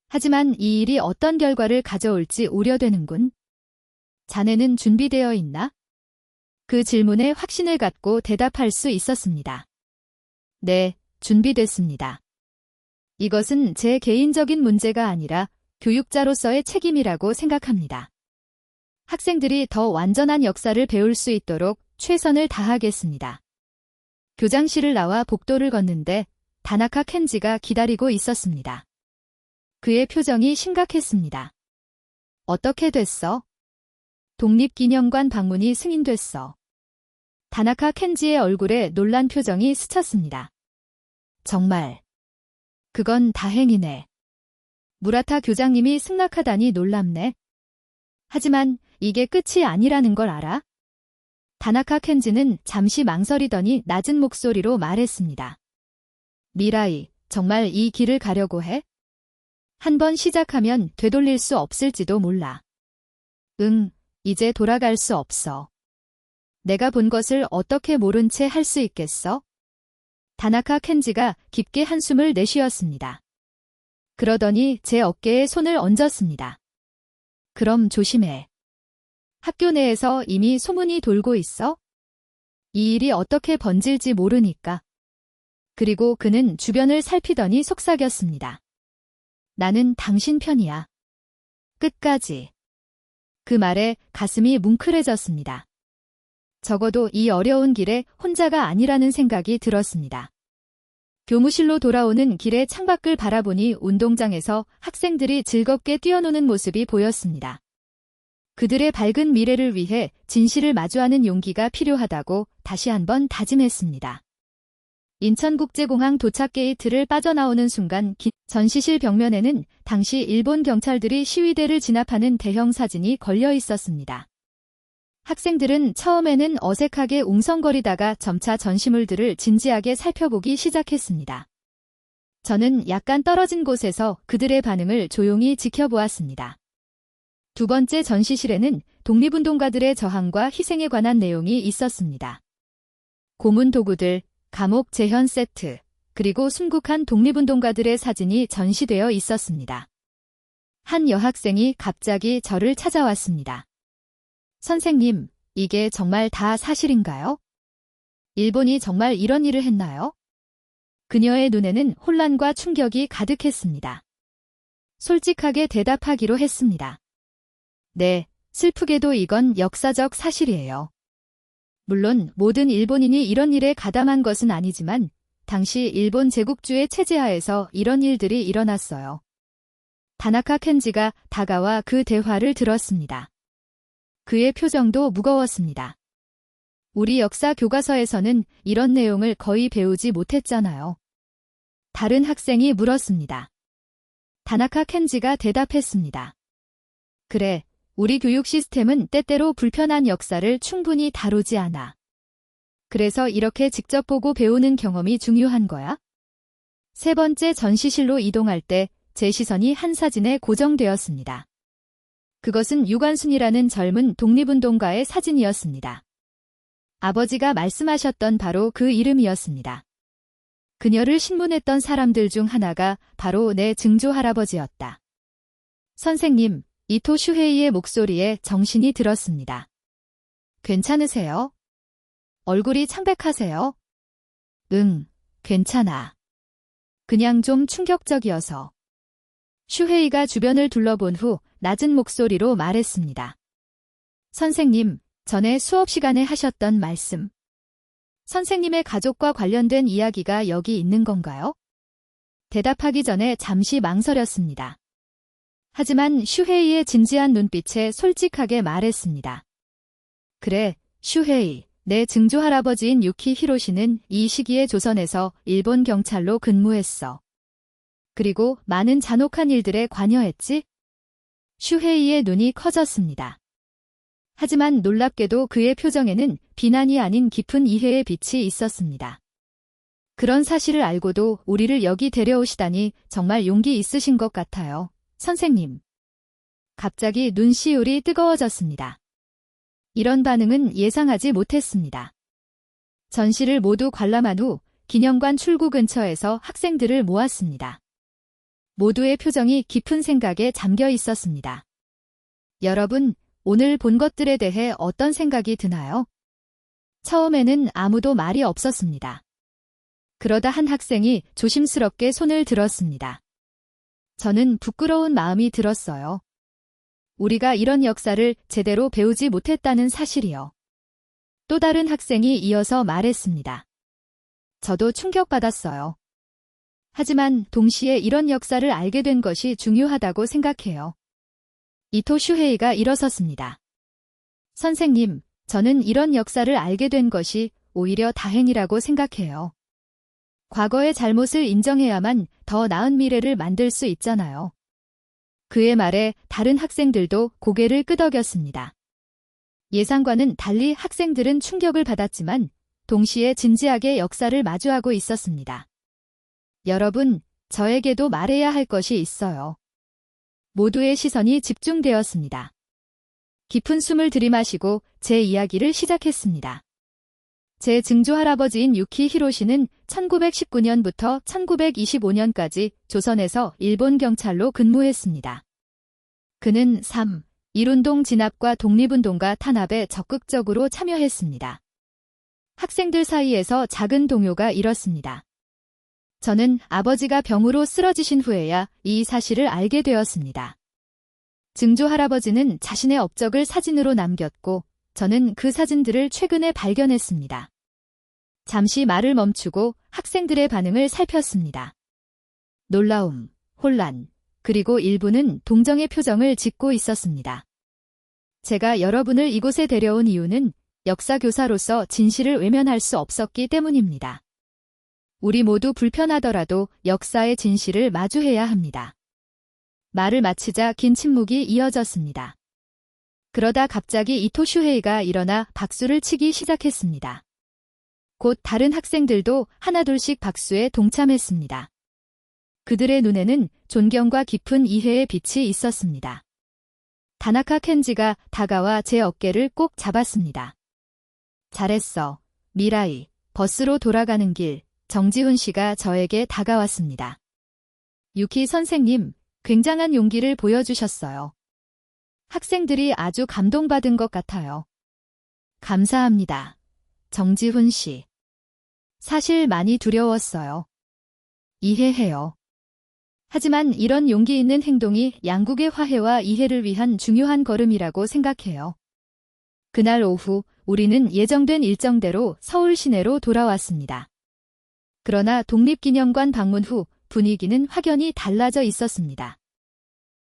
하지만 이 일이 어떤 결과를 가져올지 우려되는군. 자네는 준비되어 있나? 그 질문에 확신을 갖고 대답할 수 있었습니다. 네, 준비됐습니다. 이것은 제 개인적인 문제가 아니라 교육자로서의 책임이라고 생각합니다. 학생들이 더 완전한 역사를 배울 수 있도록 최선을 다하겠습니다. 교장실을 나와 복도를 걷는데 다나카 켄지가 기다리고 있었습니다. 그의 표정이 심각했습니다. 어떻게 됐어? 독립기념관 방문이 승인됐어. 다나카 켄지의 얼굴에 놀란 표정이 스쳤습니다. 정말. 그건 다행이네. 무라타 교장님이 승낙하다니 놀랍네. 하지만 이게 끝이 아니라는 걸 알아? 다나카 켄지는 잠시 망설이더니 낮은 목소리로 말했습니다. 미라이, 정말 이 길을 가려고 해? 한번 시작하면 되돌릴 수 없을지도 몰라. 응, 이제 돌아갈 수 없어. 내가 본 것을 어떻게 모른 채 할 수 있겠어? 다나카 켄지가 깊게 한숨을 내쉬었습니다. 그러더니 제 어깨에 손을 얹었습니다. 그럼 조심해. 학교 내에서 이미 소문이 돌고 있어? 이 일이 어떻게 번질지 모르니까. 그리고 그는 주변을 살피더니 속삭였습니다. 나는 당신 편이야. 끝까지. 그 말에 가슴이 뭉클해졌습니다. 적어도 이 어려운 길에 혼자가 아니라는 생각이 들었습니다. 교무실로 돌아오는 길의 창밖을 바라보니 운동장에서 학생들이 즐겁게 뛰어노는 모습이 보였습니다. 그들의 밝은 미래를 위해 진실을 마주하는 용기가 필요하다고 다시 한번 다짐했습니다. 인천국제공항 도착 게이트를 빠져나오는 순간 전시실 벽면에는 당시 일본 경찰들이 시위대를 진압하는 대형 사진이 걸려 있었습니다. 학생들은 처음에는 어색하게 웅성거리다가 점차 전시물들을 진지하게 살펴보기 시작했습니다. 저는 약간 떨어진 곳에서 그들의 반응을 조용히 지켜보았습니다. 두 번째 전시실에는 독립운동가들의 저항과 희생에 관한 내용이 있었습니다. 고문 도구들, 감옥 재현 세트, 그리고 순국한 독립운동가들의 사진이 전시되어 있었습니다. 한 여학생이 갑자기 저를 찾아왔습니다. 선생님, 이게 정말 다 사실인가요? 일본이 정말 이런 일을 했나요? 그녀의 눈에는 혼란과 충격이 가득했습니다. 솔직하게 대답하기로 했습니다. 네, 슬프게도 이건 역사적 사실이에요. 물론 모든 일본인이 이런 일에 가담한 것은 아니지만 당시 일본 제국주의 체제하에서 이런 일들이 일어났어요. 다나카 켄지가 다가와 그 대화를 들었습니다. 그의 표정도 무거웠습니다. 우리 역사 교과서에서는 이런 내용을 거의 배우지 못했잖아요. 다른 학생이 물었습니다. 다나카 켄지가 대답했습니다. 그래, 우리 교육 시스템은 때때로 불편한 역사를 충분히 다루지 않아. 그래서 이렇게 직접 보고 배우는 경험이 중요한 거야? 세 번째 전시실로 이동할 때 제 시선이 한 사진에 고정되었습니다. 그것은 유관순이라는 젊은 독립운동가의 사진이었습니다. 아버지가 말씀하셨던 바로 그 이름이었습니다. 그녀를 신문했던 사람들 중 하나가 바로 내 증조 할아버지였다. 선생님, 이토 슈헤이의 목소리에 정신이 들었습니다. 괜찮으세요? 얼굴이 창백하세요? 응, 괜찮아. 그냥 좀 충격적이어서. 슈헤이가 주변을 둘러본 후 낮은 목소리로 말했습니다. 선생님, 전에 수업 시간에 하셨던 말씀. 선생님의 가족과 관련된 이야기가 여기 있는 건가요? 대답하기 전에 잠시 망설였습니다. 하지만 슈헤이의 진지한 눈빛에 솔직하게 말했습니다. 그래, 슈헤이, 내 증조 할아버지인 유키 히로시는 이 시기에 조선에서 일본 경찰로 근무했어. 그리고 많은 잔혹한 일들에 관여했지? 슈헤이의 눈이 커졌습니다. 하지만 놀랍게도 그의 표정에는 비난이 아닌 깊은 이해의 빛이 있었습니다. 그런 사실을 알고도 우리를 여기 데려오시다니 정말 용기 있으신 것 같아요. 선생님. 갑자기 눈시울이 뜨거워졌습니다. 이런 반응은 예상하지 못했습니다. 전시를 모두 관람한 후 기념관 출구 근처에서 학생들을 모았습니다. 모두의 표정이 깊은 생각에 잠겨 있었습니다. 여러분, 오늘 본 것들에 대해 어떤 생각이 드나요? 처음에는 아무도 말이 없었습니다. 그러다 한 학생이 조심스럽게 손을 들었습니다. 저는 부끄러운 마음이 들었어요. 우리가 이런 역사를 제대로 배우지 못했다는 사실이요. 또 다른 학생이 이어서 말했습니다. 저도 충격받았어요. 하지만 동시에 이런 역사를 알게 된 것이 중요하다고 생각해요. 이토 슈헤이가 일어섰습니다. 선생님, 저는 이런 역사를 알게 된 것이 오히려 다행이라고 생각해요. 과거의 잘못을 인정해야만 더 나은 미래를 만들 수 있잖아요. 그의 말에 다른 학생들도 고개를 끄덕였습니다. 예상과는 달리 학생들은 충격을 받았지만 동시에 진지하게 역사를 마주하고 있었습니다. 여러분, 저에게도 말해야 할 것이 있어요. 모두의 시선이 집중되었습니다. 깊은 숨을 들이마시고 제 이야기를 시작했습니다. 제 증조 할아버지인 유키 히로시는 1919년부터 1925년까지 조선에서 일본 경찰로 근무했습니다. 그는 3.1운동 진압과 독립운동가 탄압에 적극적으로 참여했습니다. 학생들 사이에서 작은 동요가 일었습니다. 저는 아버지가 병으로 쓰러지신 후에야 이 사실을 알게 되었습니다. 증조 할아버지는 자신의 업적을 사진으로 남겼고 저는 그 사진들을 최근에 발견했습니다. 잠시 말을 멈추고 학생들의 반응을 살폈습니다. 놀라움, 혼란, 그리고 일부는 동정의 표정을 짓고 있었습니다. 제가 여러분을 이곳에 데려온 이유는 역사교사로서 진실을 외면할 수 없었기 때문입니다. 우리 모두 불편하더라도 역사의 진실을 마주해야 합니다. 말을 마치자 긴 침묵이 이어졌습니다. 그러다 갑자기 이토 슈헤이가 일어나 박수를 치기 시작했습니다. 곧 다른 학생들도 하나둘씩 박수에 동참했습니다. 그들의 눈에는 존경과 깊은 이해의 빛이 있었습니다. 다나카 켄지가 다가와 제 어깨를 꼭 잡았습니다. 잘했어, 미라이. 버스로 돌아가는 길, 정지훈 씨가 저에게 다가왔습니다. 유키 선생님, 굉장한 용기를 보여주셨어요. 학생들이 아주 감동받은 것 같아요. 감사합니다. 정지훈 씨. 사실 많이 두려웠어요. 이해해요. 하지만 이런 용기 있는 행동이 양국의 화해와 이해를 위한 중요한 걸음이라고 생각해요. 그날 오후 우리는 예정된 일정대로 서울 시내로 돌아왔습니다. 그러나 독립기념관 방문 후 분위기는 확연히 달라져 있었습니다.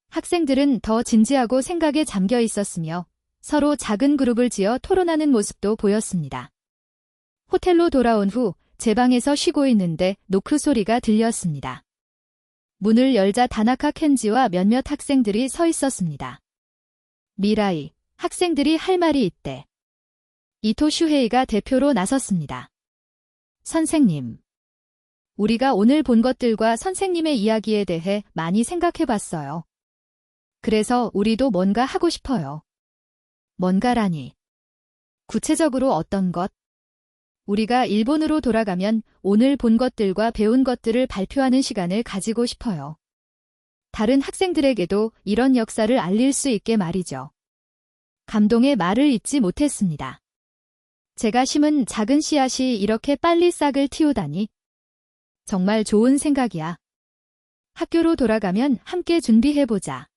학생들은 더 진지하고 생각에 잠겨 있었으며 서로 작은 그룹을 지어 토론하는 모습도 보였습니다. 호텔로 돌아온 후 제 방에서 쉬고 있는데 노크 소리가 들렸습니다. 문을 열자 다나카 켄지와 몇몇 학생들이 서 있었습니다. 미라이, 학생들이 할 말이 있대. 이토 슈헤이가 대표로 나섰습니다. 선생님. 우리가 오늘 본 것들과 선생님의 이야기에 대해 많이 생각해 봤어요. 그래서 우리도 뭔가 하고 싶어요. 뭔가라니. 구체적으로 어떤 것? 우리가 일본으로 돌아가면 오늘 본 것들과 배운 것들을 발표하는 시간을 가지고 싶어요. 다른 학생들에게도 이런 역사를 알릴 수 있게 말이죠. 감동의 말을 잇지 못했습니다. 제가 심은 작은 씨앗이 이렇게 빨리 싹을 틔우다니. 정말 좋은 생각이야. 학교로 돌아가면 함께 준비해보자.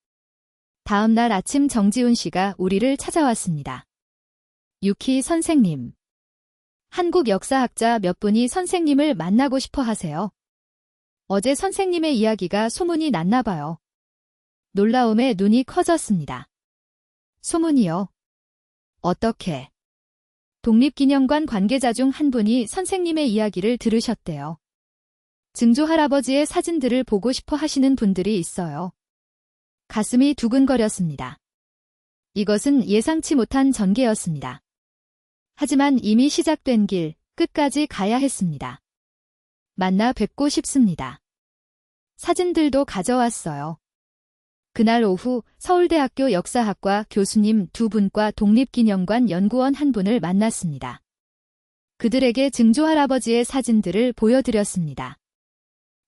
다음 날 아침 정지훈 씨가 우리를 찾아왔습니다. 유키 선생님. 한국 역사학자 몇 분이 선생님을 만나고 싶어 하세요. 어제 선생님의 이야기가 소문이 났나 봐요. 놀라움에 눈이 커졌습니다. 소문이요? 어떻게? 독립기념관 관계자 중 한 분이 선생님의 이야기를 들으셨대요. 증조 할아버지의 사진들을 보고 싶어 하시는 분들이 있어요. 가슴이 두근거렸습니다. 이것은 예상치 못한 전개였습니다. 하지만 이미 시작된 길 끝까지 가야 했습니다. 만나 뵙고 싶습니다. 사진들도 가져왔어요. 그날 오후 서울대학교 역사학과 교수님 2분과 독립기념관 연구원 1분을 만났습니다. 그들에게 증조 할아버지의 사진들을 보여드렸습니다.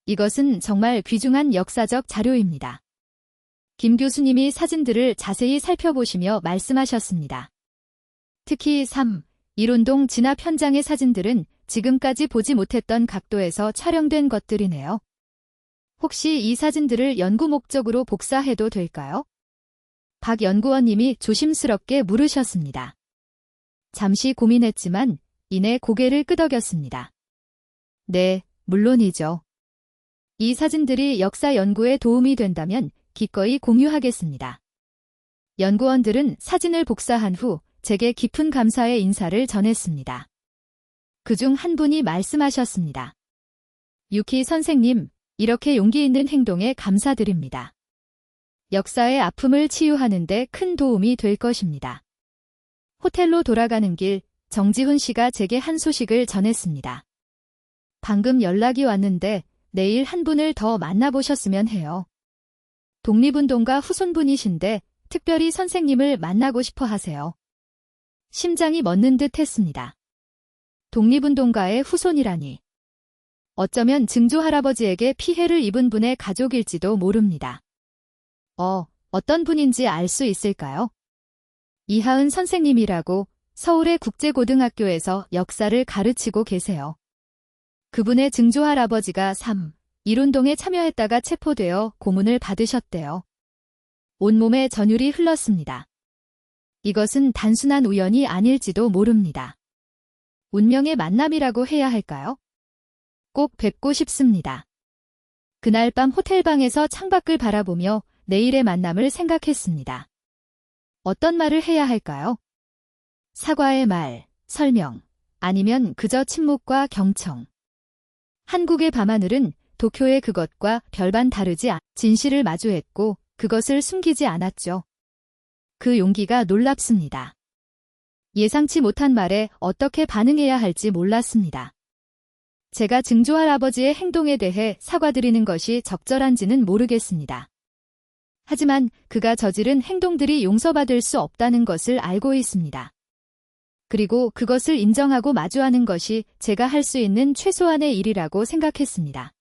이것은 정말 귀중한 역사적 자료입니다. 김 교수님이 사진들을 자세히 살펴보시며 말씀하셨습니다. 특히 3. 일운동 진압 현장의 사진들은 지금까지 보지 못했던 각도에서 촬영된 것들이네요. 혹시 이 사진들을 연구 목적으로 복사해도 될까요? 박 연구원님이 조심스럽게 물으셨습니다. 잠시 고민했지만 이내 고개를 끄덕였습니다. 네, 물론이죠. 이 사진들이 역사 연구에 도움이 된다면 기꺼이 공유하겠습니다. 연구원들은 사진을 복사한 후 제게 깊은 감사의 인사를 전했습니다. 그중 한 분이 말씀하셨습니다. 유키 선생님, 이렇게 용기 있는 행동에 감사드립니다. 역사의 아픔을 치유하는 데 큰 도움이 될 것입니다. 호텔로 돌아가는 길, 정지훈 씨가 제게 한 소식을 전했습니다. 방금 연락이 왔는데 내일 한 분을 더 만나보셨으면 해요. 독립운동가 후손분이신데 특별히 선생님을 만나고 싶어 하세요. 심장이 멎는 듯 했습니다. 독립운동가의 후손이라니. 어쩌면 증조 할아버지에게 피해를 입은 분의 가족일지도 모릅니다. 어떤 분인지 알 수 있을까요? 이하은 선생님이라고 서울의 국제고등학교에서 역사를 가르치고 계세요. 그분의 증조 할아버지가 3. 일운동에 참여했다가 체포되어 고문을 받으셨대요. 온몸에 전율이 흘렀습니다. 이것은 단순한 우연이 아닐지도 모릅니다. 운명의 만남이라고 해야 할까요? 꼭 뵙고 싶습니다. 그날 밤 호텔방에서 창밖을 바라보며 내일의 만남을 생각했습니다. 어떤 말을 해야 할까요? 사과의 말, 설명, 아니면 그저 침묵과 경청. 한국의 밤하늘은 도쿄의 그것과 별반 다르지 진실을 마주했고 그것을 숨기지 않았죠. 그 용기가 놀랍습니다. 예상치 못한 말에 어떻게 반응해야 할지 몰랐습니다. 제가 증조할 아버지의 행동에 대해 사과드리는 것이 적절한지는 모르겠습니다. 하지만 그가 저지른 행동들이 용서받을 수 없다는 것을 알고 있습니다. 그리고 그것을 인정하고 마주하는 것이 제가 할 수 있는 최소한의 일이라고 생각했습니다.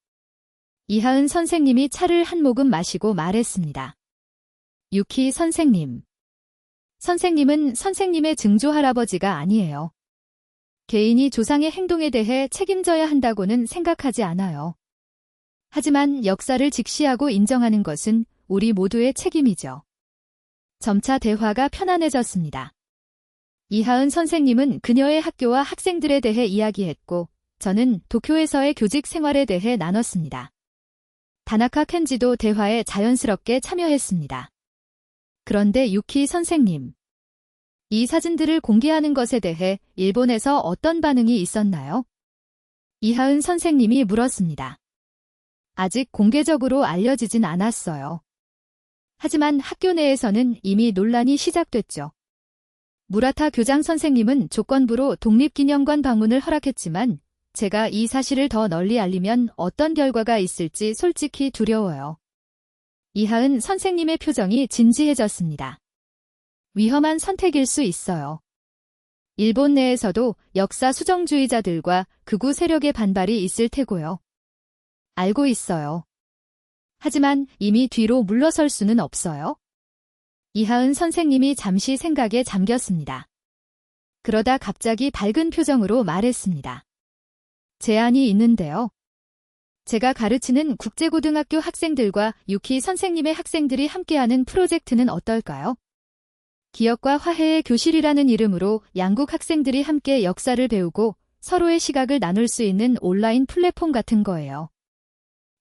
이하은 선생님이 차를 한 모금 마시고 말했습니다. 유키 선생님. 선생님은 선생님의 증조할아버지가 아니에요. 개인이 조상의 행동에 대해 책임져야 한다고는 생각하지 않아요. 하지만 역사를 직시하고 인정하는 것은 우리 모두의 책임이죠. 점차 대화가 편안해졌습니다. 이하은 선생님은 그녀의 학교와 학생들에 대해 이야기했고 저는 도쿄에서의 교직 생활에 대해 나눴습니다. 다나카 켄지도 대화에 자연스럽게 참여했습니다. 그런데 유키 선생님, 이 사진들을 공개하는 것에 대해 일본에서 어떤 반응이 있었나요? 이하은 선생님이 물었습니다. 아직 공개적으로 알려지진 않았어요. 하지만 학교 내에서는 이미 논란이 시작됐죠. 무라타 교장 선생님은 조건부로 독립기념관 방문을 허락했지만 제가 이 사실을 더 널리 알리면 어떤 결과가 있을지 솔직히 두려워요. 이하은 선생님의 표정이 진지해졌습니다. 위험한 선택일 수 있어요. 일본 내에서도 역사 수정주의자들과 극우 세력의 반발이 있을 테고요. 알고 있어요. 하지만 이미 뒤로 물러설 수는 없어요. 이하은 선생님이 잠시 생각에 잠겼습니다. 그러다 갑자기 밝은 표정으로 말했습니다. 제안이 있는데요. 제가 가르치는 국제고등학교 학생들과 유키 선생님의 학생들이 함께하는 프로젝트는 어떨까요? 기억과 화해의 교실이라는 이름으로 양국 학생들이 함께 역사를 배우고 서로의 시각을 나눌 수 있는 온라인 플랫폼 같은 거예요.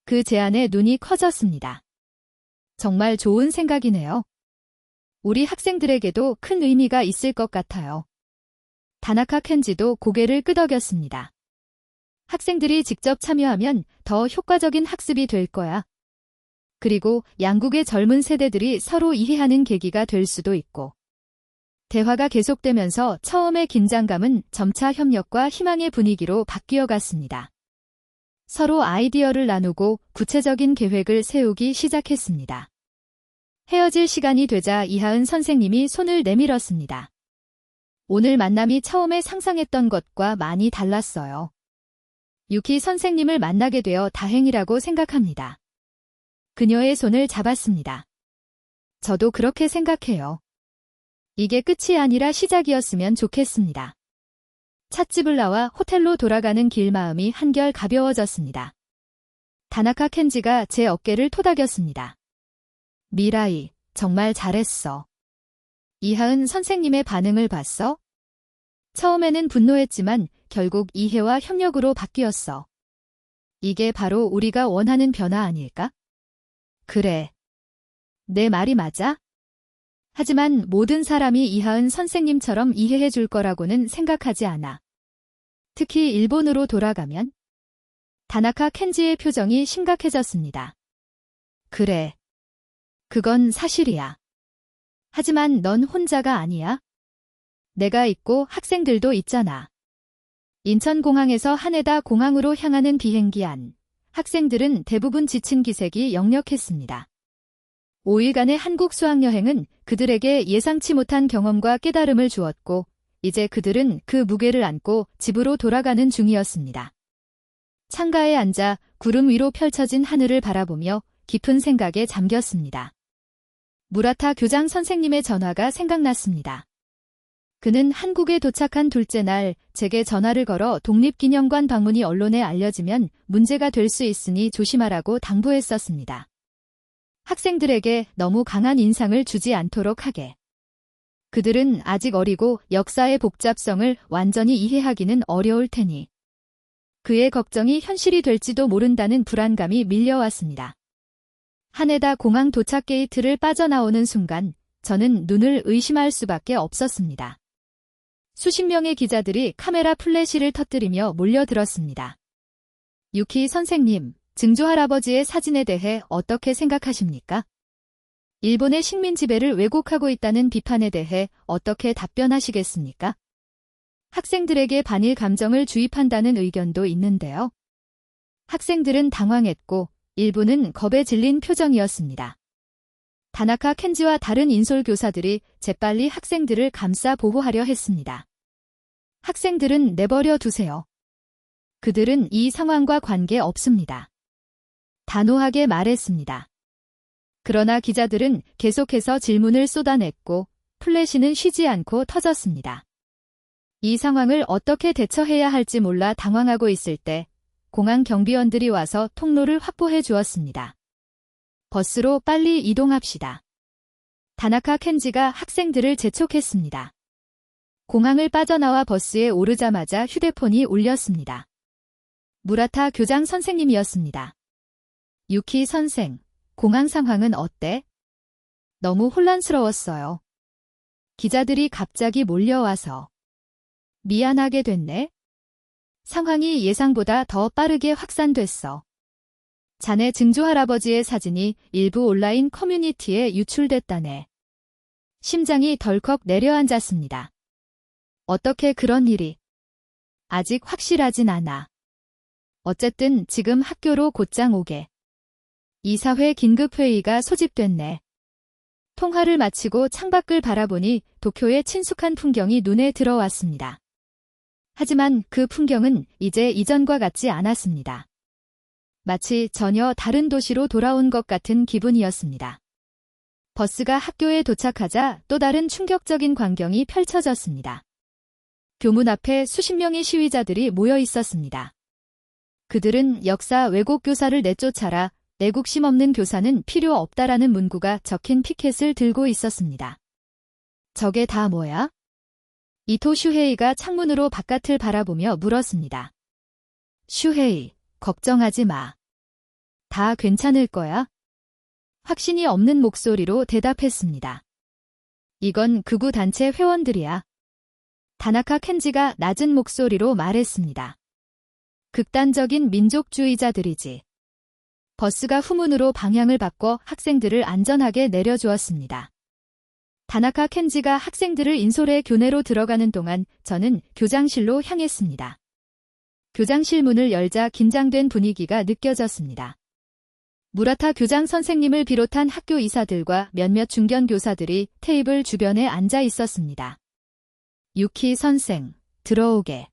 그 제안에 눈이 커졌습니다. 정말 좋은 생각이네요. 우리 학생들에게도 큰 의미가 있을 것 같아요. 다나카 켄지도 고개를 끄덕였습니다. 학생들이 직접 참여하면 더 효과적인 학습이 될 거야. 그리고 양국의 젊은 세대들이 서로 이해하는 계기가 될 수도 있고. 대화가 계속되면서 처음의 긴장감은 점차 협력과 희망의 분위기로 바뀌어 갔습니다. 서로 아이디어를 나누고 구체적인 계획을 세우기 시작했습니다. 헤어질 시간이 되자 이하은 선생님이 손을 내밀었습니다. 오늘 만남이 처음에 상상했던 것과 많이 달랐어요. 유키 선생님을 만나게 되어 다행이라고 생각합니다. 그녀의 손을 잡았습니다. 저도 그렇게 생각해요. 이게 끝이 아니라 시작이었으면 좋겠습니다. 찻집을 나와 호텔로 돌아가는 길 마음이 한결 가벼워졌습니다. 다나카 켄지가 제 어깨를 토닥였습니다. 미라이, 정말 잘했어. 이하은 선생님의 반응을 봤어? 처음에는 분노했지만 결국 이해와 협력으로 바뀌었어. 이게 바로 우리가 원하는 변화 아닐까? 그래. 내 말이 맞아? 하지만 모든 사람이 이하은 선생님처럼 이해해 줄 거라고는 생각하지 않아. 특히 일본으로 돌아가면? 다나카 켄지의 표정이 심각해졌습니다. 그래. 그건 사실이야. 하지만 넌 혼자가 아니야. 내가 있고 학생들도 있잖아. 인천공항에서 하네다 공항으로 향하는 비행기 안, 학생들은 대부분 지친 기색이 역력했습니다. 5일간의 한국 수학여행은 그들에게 예상치 못한 경험과 깨달음을 주었고, 이제 그들은 그 무게를 안고 집으로 돌아가는 중이었습니다. 창가에 앉아 구름 위로 펼쳐진 하늘을 바라보며 깊은 생각에 잠겼습니다. 무라타 교장 선생님의 전화가 생각났습니다. 그는 한국에 도착한 둘째 날 제게 전화를 걸어 독립기념관 방문이 언론에 알려지면 문제가 될 수 있으니 조심하라고 당부했었습니다. 학생들에게 너무 강한 인상을 주지 않도록 하게. 그들은 아직 어리고 역사의 복잡성을 완전히 이해하기는 어려울 테니. 그의 걱정이 현실이 될지도 모른다는 불안감이 밀려왔습니다. 하네다 공항 도착 게이트를 빠져나오는 순간 저는 눈을 의심할 수밖에 없었습니다. 수십 명의 기자들이 카메라 플래시를 터뜨리며 몰려들었습니다. 유키 선생님, 증조 할아버지의 사진에 대해 어떻게 생각하십니까? 일본의 식민 지배를 왜곡하고 있다는 비판에 대해 어떻게 답변하시겠습니까? 학생들에게 반일 감정을 주입한다는 의견도 있는데요. 학생들은 당황했고 일부는 겁에 질린 표정이었습니다. 다나카 켄지와 다른 인솔 교사들이 재빨리 학생들을 감싸 보호하려 했습니다. 학생들은 내버려 두세요. 그들은 이 상황과 관계 없습니다. 단호하게 말했습니다. 그러나 기자들은 계속해서 질문을 쏟아냈고 플래시는 쉬지 않고 터졌습니다. 이 상황을 어떻게 대처해야 할지 몰라 당황하고 있을 때 공항 경비원들이 와서 통로를 확보해 주었습니다. 버스로 빨리 이동합시다. 다나카 켄지가 학생들을 재촉했습니다. 공항을 빠져나와 버스에 오르자마자 휴대폰이 울렸습니다. 무라타 교장 선생님이었습니다. 유키 선생, 공항 상황은 어때? 너무 혼란스러웠어요. 기자들이 갑자기 몰려와서. 미안하게 됐네. 상황이 예상보다 더 빠르게 확산됐어. 자네 증조 할아버지의 사진이 일부 온라인 커뮤니티에 유출됐다네. 심장이 덜컥 내려앉았습니다. 어떻게 그런 일이? 아직 확실하진 않아. 어쨌든 지금 학교로 곧장 오게. 이사회 긴급회의가 소집됐네. 통화를 마치고 창밖을 바라보니 도쿄의 친숙한 풍경이 눈에 들어왔습니다. 하지만 그 풍경은 이제 이전과 같지 않았습니다. 마치 전혀 다른 도시로 돌아온 것 같은 기분이었습니다. 버스가 학교에 도착하자 또 다른 충격적인 광경이 펼쳐졌습니다. 교문 앞에 수십 명의 시위자들이 모여 있었습니다. 그들은 역사 왜곡 교사를 내쫓아라, 내국심 없는 교사는 필요 없다라는 문구가 적힌 피켓을 들고 있었습니다. 저게 다 뭐야? 이토 슈헤이가 창문으로 바깥을 바라보며 물었습니다. 슈헤이, 걱정하지 마. 다 괜찮을 거야? 확신이 없는 목소리로 대답했습니다. 이건 극우 단체 회원들이야. 다나카 켄지가 낮은 목소리로 말했습니다. 극단적인 민족주의자들이지. 버스가 후문으로 방향을 바꿔 학생들을 안전하게 내려주었습니다. 다나카 켄지가 학생들을 인솔해 교내로 들어가는 동안 저는 교장실로 향했습니다. 교장실 문을 열자 긴장된 분위기가 느껴졌습니다. 무라타 교장 선생님을 비롯한 학교 이사들과 몇몇 중견 교사들이 테이블 주변에 앉아 있었습니다. 유키 선생, 들어오게.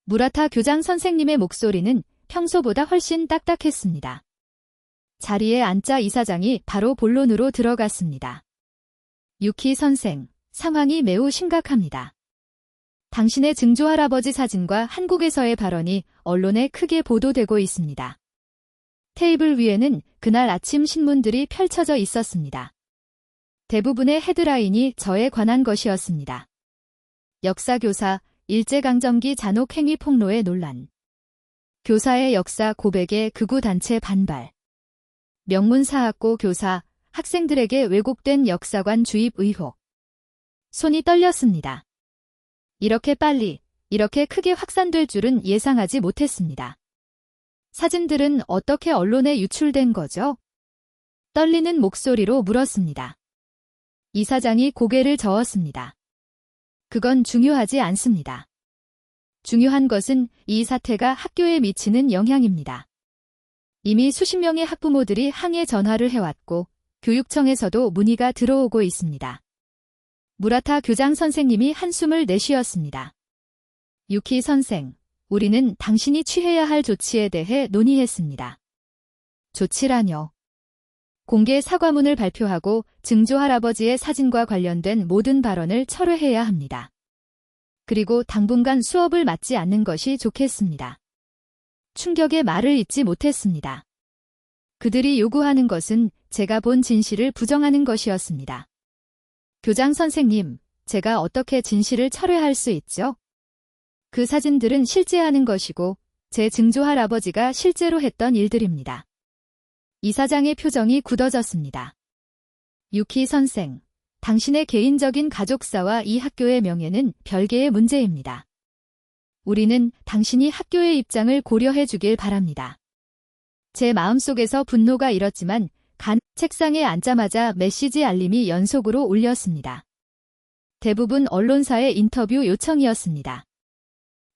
무라타 교장 선생님의 목소리는 평소보다 훨씬 딱딱했습니다. 자리에 앉자 이사장이 바로 본론으로 들어갔습니다. 유키 선생, 상황이 매우 심각합니다. 당신의 증조 할아버지 사진과 한국에서의 발언이 언론에 크게 보도되고 있습니다. 테이블 위에는 그날 아침 신문들이 펼쳐져 있었습니다. 대부분의 헤드라인이 저에 관한 것이었습니다. 역사교사, 일제강점기 잔혹행위 폭로의 논란. 교사의 역사 고백에 극우 단체 반발. 명문사학고 교사, 학생들에게 왜곡된 역사관 주입 의혹. 손이 떨렸습니다. 이렇게 빨리, 이렇게 크게 확산될 줄은 예상하지 못했습니다. 사진들은 어떻게 언론에 유출된 거죠? 떨리는 목소리로 물었습니다. 이사장이 고개를 저었습니다. 그건 중요하지 않습니다. 중요한 것은 이 사태가 학교에 미치는 영향입니다. 이미 수십 명의 학부모들이 항해 전화를 해왔고 교육청에서도 문의가 들어오고 있습니다. 무라타 교장 선생님이 한숨을 내쉬었습니다. 유키 선생, 우리는 당신이 취해야 할 조치에 대해 논의했습니다. 조치라뇨. 공개 사과문을 발표하고 증조 할아버지의 사진과 관련된 모든 발언을 철회해야 합니다. 그리고 당분간 수업을 맡지 않는 것이 좋겠습니다. 충격의 말을 잇지 못했습니다. 그들이 요구하는 것은 제가 본 진실을 부정하는 것이었습니다. 교장 선생님, 제가 어떻게 진실을 철회할 수 있죠? 그 사진들은 실제하는 것이고 제 증조 할아버지가 실제로 했던 일들입니다. 이사장의 표정이 굳어졌습니다. 유키 선생, 당신의 개인적인 가족사와 이 학교의 명예는 별개의 문제입니다. 우리는 당신이 학교의 입장을 고려해 주길 바랍니다. 제 마음속에서 분노가 일었지만 책상에 앉자마자 메시지 알림이 연속으로 울렸습니다. 대부분 언론사의 인터뷰 요청이었습니다.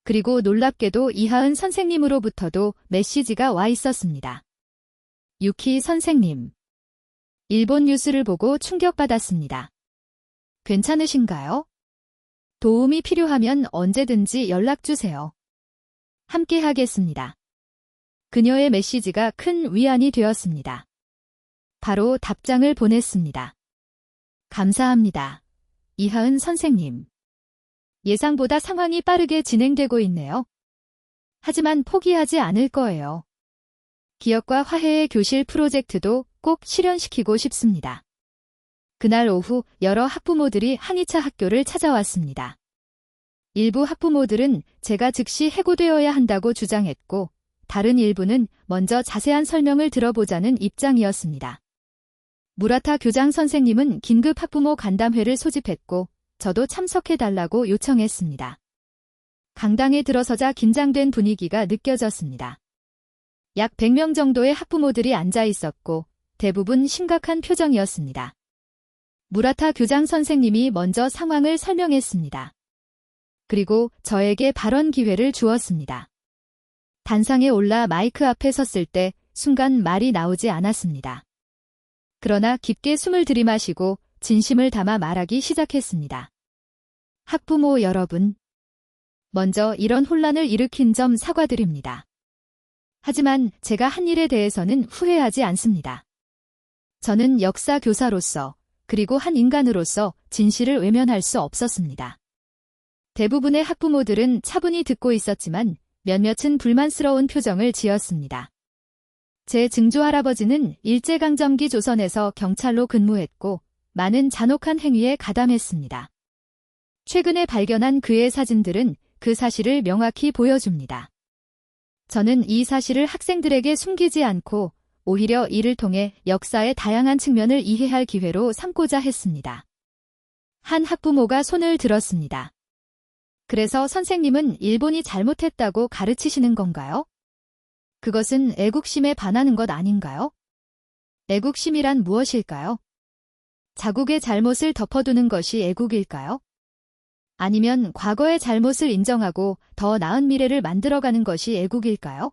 그리고 놀랍게도 이하은 선생님으로부터도 메시지가 와 있었습니다. 유키 선생님. 일본 뉴스를 보고 충격받았습니다. 괜찮으신가요? 도움이 필요하면 언제든지 연락주세요. 함께 하겠습니다. 그녀의 메시지가 큰 위안이 되었습니다. 바로 답장을 보냈습니다. 감사합니다. 이하은 선생님. 예상보다 상황이 빠르게 진행되고 있네요. 하지만 포기하지 않을 거예요. 기억과 화해의 교실 프로젝트도 꼭 실현시키고 싶습니다. 그날 오후 여러 학부모들이 한의차 학교를 찾아왔습니다. 일부 학부모들은 제가 즉시 해고되어야 한다고 주장했고, 다른 일부는 먼저 자세한 설명을 들어보자는 입장이었습니다. 무라타 교장 선생님은 긴급 학부모 간담회를 소집했고, 저도 참석해달라고 요청했습니다. 강당에 들어서자 긴장된 분위기가 느껴졌습니다. 약 100명 정도의 학부모들이 앉아 있었고, 대부분 심각한 표정이었습니다. 무라타 교장 선생님이 먼저 상황을 설명했습니다. 그리고 저에게 발언 기회를 주었습니다. 단상에 올라 마이크 앞에 섰을 때 순간 말이 나오지 않았습니다. 그러나 깊게 숨을 들이마시고 진심을 담아 말하기 시작했습니다. 학부모 여러분, 먼저 이런 혼란을 일으킨 점 사과드립니다. 하지만 제가 한 일에 대해서는 후회하지 않습니다. 저는 역사 교사로서 그리고 한 인간으로서 진실을 외면할 수 없었습니다. 대부분의 학부모들은 차분히 듣고 있었지만 몇몇은 불만스러운 표정을 지었습니다. 제 증조할아버지는 일제강점기 조선에서 경찰로 근무했고 많은 잔혹한 행위에 가담했습니다. 최근에 발견한 그의 사진들은 그 사실을 명확히 보여줍니다. 저는 이 사실을 학생들에게 숨기지 않고 오히려 이를 통해 역사의 다양한 측면을 이해할 기회로 삼고자 했습니다. 한 학부모가 손을 들었습니다. 그래서 선생님은 일본이 잘못했다고 가르치시는 건가요? 그것은 애국심에 반하는 것 아닌가요? 애국심이란 무엇일까요? 자국의 잘못을 덮어두는 것이 애국일까요? 아니면 과거의 잘못을 인정하고 더 나은 미래를 만들어가는 것이 애국일까요?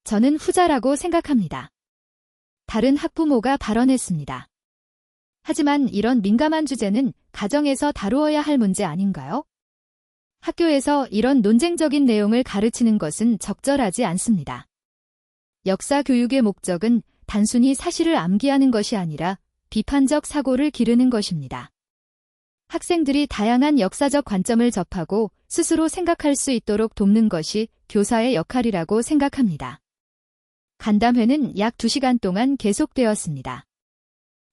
저는 후자라고 생각합니다. 다른 학부모가 발언했습니다. 하지만 이런 민감한 주제는 가정에서 다루어야 할 문제 아닌가요? 학교에서 이런 논쟁적인 내용을 가르치는 것은 적절하지 않습니다. 역사 교육의 목적은 단순히 사실을 암기하는 것이 아니라 비판적 사고를 기르는 것입니다. 학생들이 다양한 역사적 관점을 접하고 스스로 생각할 수 있도록 돕는 것이 교사의 역할이라고 생각합니다. 간담회는 약 2시간 동안 계속되었습니다.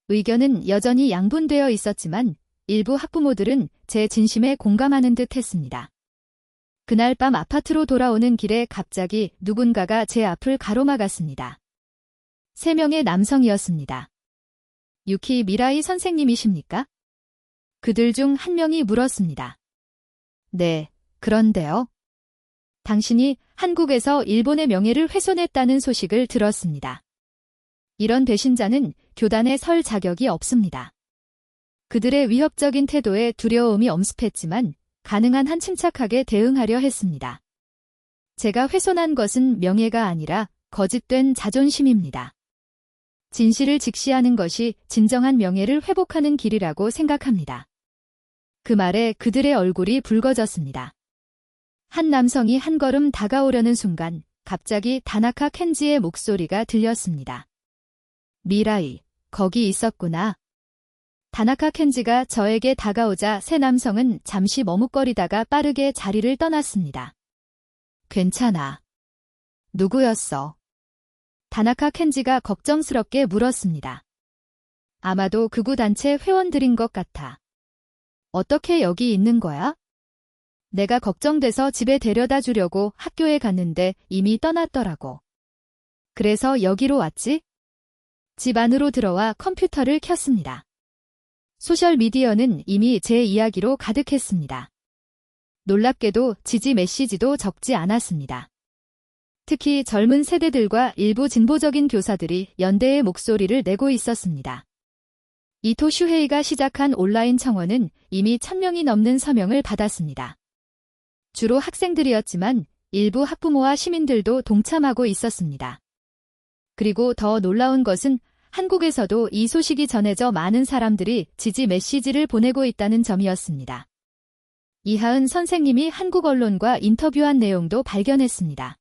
의견은 여전히 양분되어 있었지만 일부 학부모들은 제 진심에 공감하는 듯 했습니다. 그날 밤 아파트로 돌아오는 길에 갑자기 누군가가 제 앞을 가로막았습니다. 3명의 남성이었습니다. 유키 미라이 선생님이십니까? 그들 중 한 명이 물었습니다. 네, 그런데요. 당신이 한국에서 일본의 명예를 훼손했다는 소식을 들었습니다. 이런 배신자는 교단에 설 자격이 없습니다. 그들의 위협적인 태도에 두려움이 엄습했지만 가능한 한 침착하게 대응하려 했습니다. 제가 훼손한 것은 명예가 아니라 거짓된 자존심입니다. 진실을 직시하는 것이 진정한 명예를 회복하는 길이라고 생각합니다. 그 말에 그들의 얼굴이 붉어졌습니다. 한 남성이 한 걸음 다가오려는 순간 갑자기 다나카 켄지의 목소리가 들렸습니다. 미라이, 거기 있었구나. 다나카 켄지가 저에게 다가오자 새 남성은 잠시 머뭇거리다가 빠르게 자리를 떠났습니다. 괜찮아. 누구였어? 다나카 켄지가 걱정스럽게 물었습니다. 아마도 극우 단체 회원들인 것 같아. 어떻게 여기 있는 거야? 내가 걱정돼서 집에 데려다 주려고 학교에 갔는데 이미 떠났더라고. 그래서 여기로 왔지? 집 안으로 들어와 컴퓨터를 켰습니다. 소셜미디어는 이미 제 이야기로 가득했습니다. 놀랍게도 지지 메시지도 적지 않았습니다. 특히 젊은 세대들과 일부 진보적인 교사들이 연대의 목소리를 내고 있었습니다. 이토 슈헤이가 시작한 온라인 청원은 이미 1000명이 넘는 서명을 받았습니다. 주로 학생들이었지만 일부 학부모와 시민들도 동참하고 있었습니다. 그리고 더 놀라운 것은 한국에서도 이 소식이 전해져 많은 사람들이 지지 메시지를 보내고 있다는 점이었습니다. 이하은 선생님이 한국 언론과 인터뷰한 내용도 발견했습니다.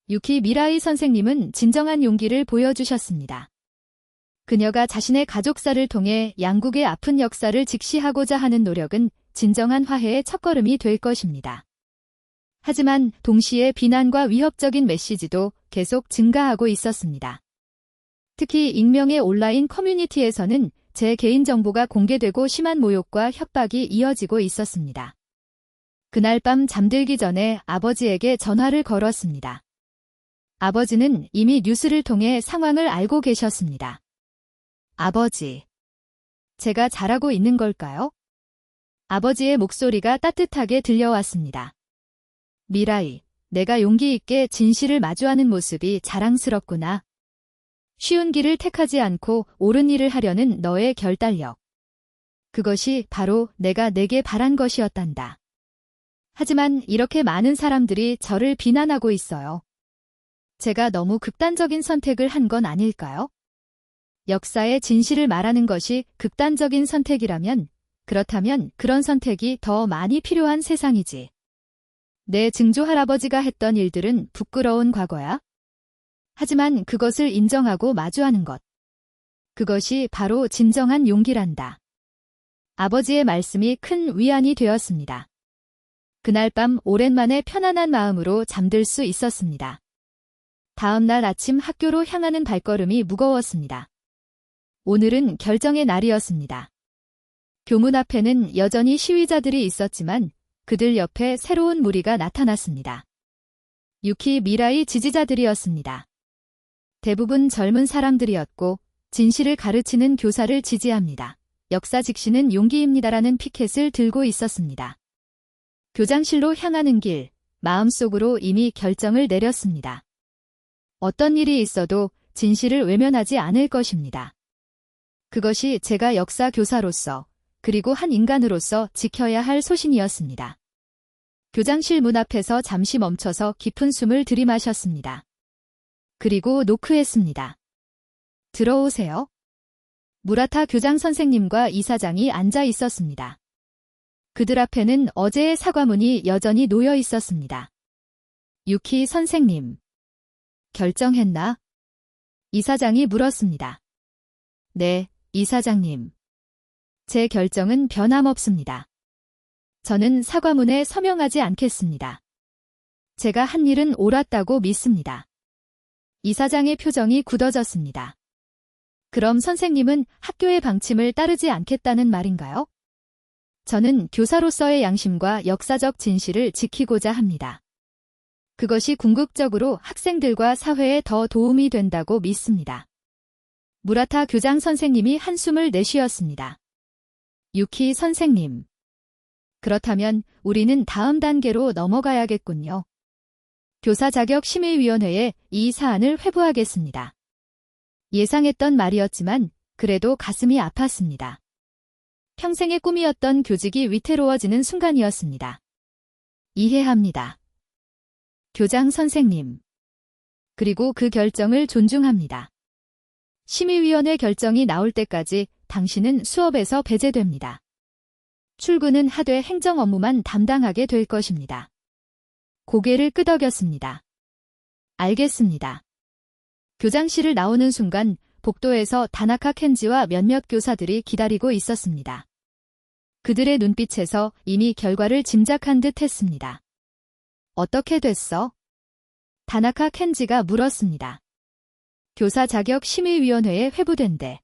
유키 미라이 선생님은 진정한 용기를 보여주셨습니다. 그녀가 자신의 가족사를 통해 양국의 아픈 역사를 직시하고자 하는 노력은 진정한 화해의 첫걸음이 될 것입니다. 하지만 동시에 비난과 위협적인 메시지도 계속 증가하고 있었습니다. 특히 익명의 온라인 커뮤니티에서는 제 개인정보가 공개되고 심한 모욕과 협박이 이어지고 있었습니다. 그날 밤 잠들기 전에 아버지에게 전화를 걸었습니다. 아버지는 이미 뉴스를 통해 상황을 알고 계셨습니다. 아버지, 제가 잘하고 있는 걸까요? 아버지의 목소리가 따뜻하게 들려왔습니다. 미라이, 내가 용기 있게 진실을 마주하는 모습이 자랑스럽구나. 쉬운 길을 택하지 않고 옳은 일을 하려는 너의 결단력. 그것이 바로 내가 내게 바란 것이었단다. 하지만 이렇게 많은 사람들이 저를 비난하고 있어요. 제가 너무 극단적인 선택을 한 건 아닐까요? 역사의 진실을 말하는 것이 극단적인 선택이라면, 그렇다면 그런 선택이 더 많이 필요한 세상이지. 내 증조 할아버지가 했던 일들은 부끄러운 과거야. 하지만 그것을 인정하고 마주하는 것. 그것이 바로 진정한 용기란다. 아버지의 말씀이 큰 위안이 되었습니다. 그날 밤 오랜만에 편안한 마음으로 잠들 수 있었습니다. 다음 날 아침 학교로 향하는 발걸음이 무거웠습니다. 오늘은 결정의 날이었습니다. 교문 앞에는 여전히 시위자들이 있었지만 그들 옆에 새로운 무리가 나타났습니다. 유키 미라이 지지자들이었습니다. 대부분 젊은 사람들이었고 진실을 가르치는 교사를 지지합니다. 역사 직시는 용기입니다라는 피켓을 들고 있었습니다. 교장실로 향하는 길, 마음속으로 이미 결정을 내렸습니다. 어떤 일이 있어도 진실을 외면하지 않을 것입니다. 그것이 제가 역사 교사로서 그리고 한 인간으로서 지켜야 할 소신이었습니다. 교장실 문 앞에서 잠시 멈춰서 깊은 숨을 들이마셨습니다. 그리고 노크했습니다. 들어오세요. 무라타 교장 선생님과 이사장이 앉아 있었습니다. 그들 앞에는 어제의 사과문이 여전히 놓여 있었습니다. 유키 선생님. 결정했나? 이사장이 물었습니다. 네, 이사장님. 제 결정은 변함없습니다. 저는 사과문에 서명하지 않겠습니다. 제가 한 일은 옳았다고 믿습니다. 이사장의 표정이 굳어졌습니다. 그럼 선생님은 학교의 방침을 따르지 않겠다는 말인가요? 저는 교사로서의 양심과 역사적 진실을 지키고자 합니다. 그것이 궁극적으로 학생들과 사회에 더 도움이 된다고 믿습니다. 무라타 교장 선생님이 한숨을 내쉬었습니다. 유키 선생님. 그렇다면 우리는 다음 단계로 넘어가야겠군요. 교사 자격 심의위원회에 이 사안을 회부하겠습니다. 예상했던 말이었지만 그래도 가슴이 아팠습니다. 평생의 꿈이었던 교직이 위태로워지는 순간이었습니다. 이해합니다. 교장 선생님. 그리고 그 결정을 존중합니다. 심의위원회 결정이 나올 때까지 당신은 수업에서 배제됩니다. 출근은 하되 행정 업무만 담당하게 될 것입니다. 고개를 끄덕였습니다. 알겠습니다. 교장실을 나오는 순간 복도에서 다나카 켄지와 몇몇 교사들이 기다리고 있었습니다. 그들의 눈빛에서 이미 결과를 짐작한 듯 했습니다. 어떻게 됐어? 다나카 켄지가 물었습니다. 교사 자격 심의위원회에 회부된대.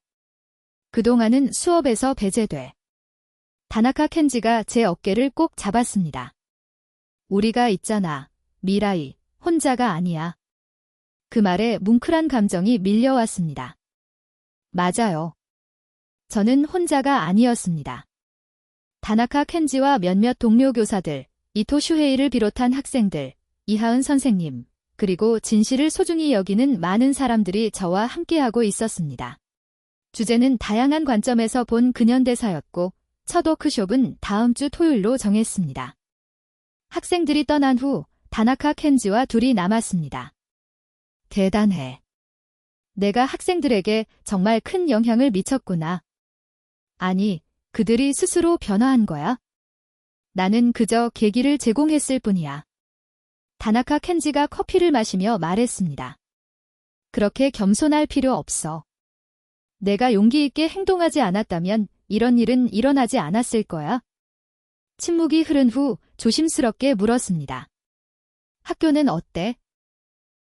그동안은 수업에서 배제돼. 다나카 켄지가 제 어깨를 꼭 잡았습니다. 우리가 있잖아, 미라이, 혼자가 아니야. 그 말에 뭉클한 감정이 밀려왔습니다. 맞아요. 저는 혼자가 아니었습니다. 다나카 켄지와 몇몇 동료 교사들, 이토 슈헤이를 비롯한 학생들, 이하은 선생님, 그리고 진실을 소중히 여기는 많은 사람들이 저와 함께하고 있었습니다. 주제는 다양한 관점에서 본 근현대사였고, 첫 워크숍은 다음 주 토요일로 정했습니다. 학생들이 떠난 후 다나카 켄지와 둘이 남았습니다. 대단해. 내가 학생들에게 정말 큰 영향을 미쳤구나. 아니, 그들이 스스로 변화한 거야? 나는 그저 계기를 제공했을 뿐이야. 다나카 켄지가 커피를 마시며 말했습니다. 그렇게 겸손할 필요 없어. 내가 용기 있게 행동하지 않았다면 이런 일은 일어나지 않았을 거야. 침묵이 흐른 후 조심스럽게 물었습니다. 학교는 어때?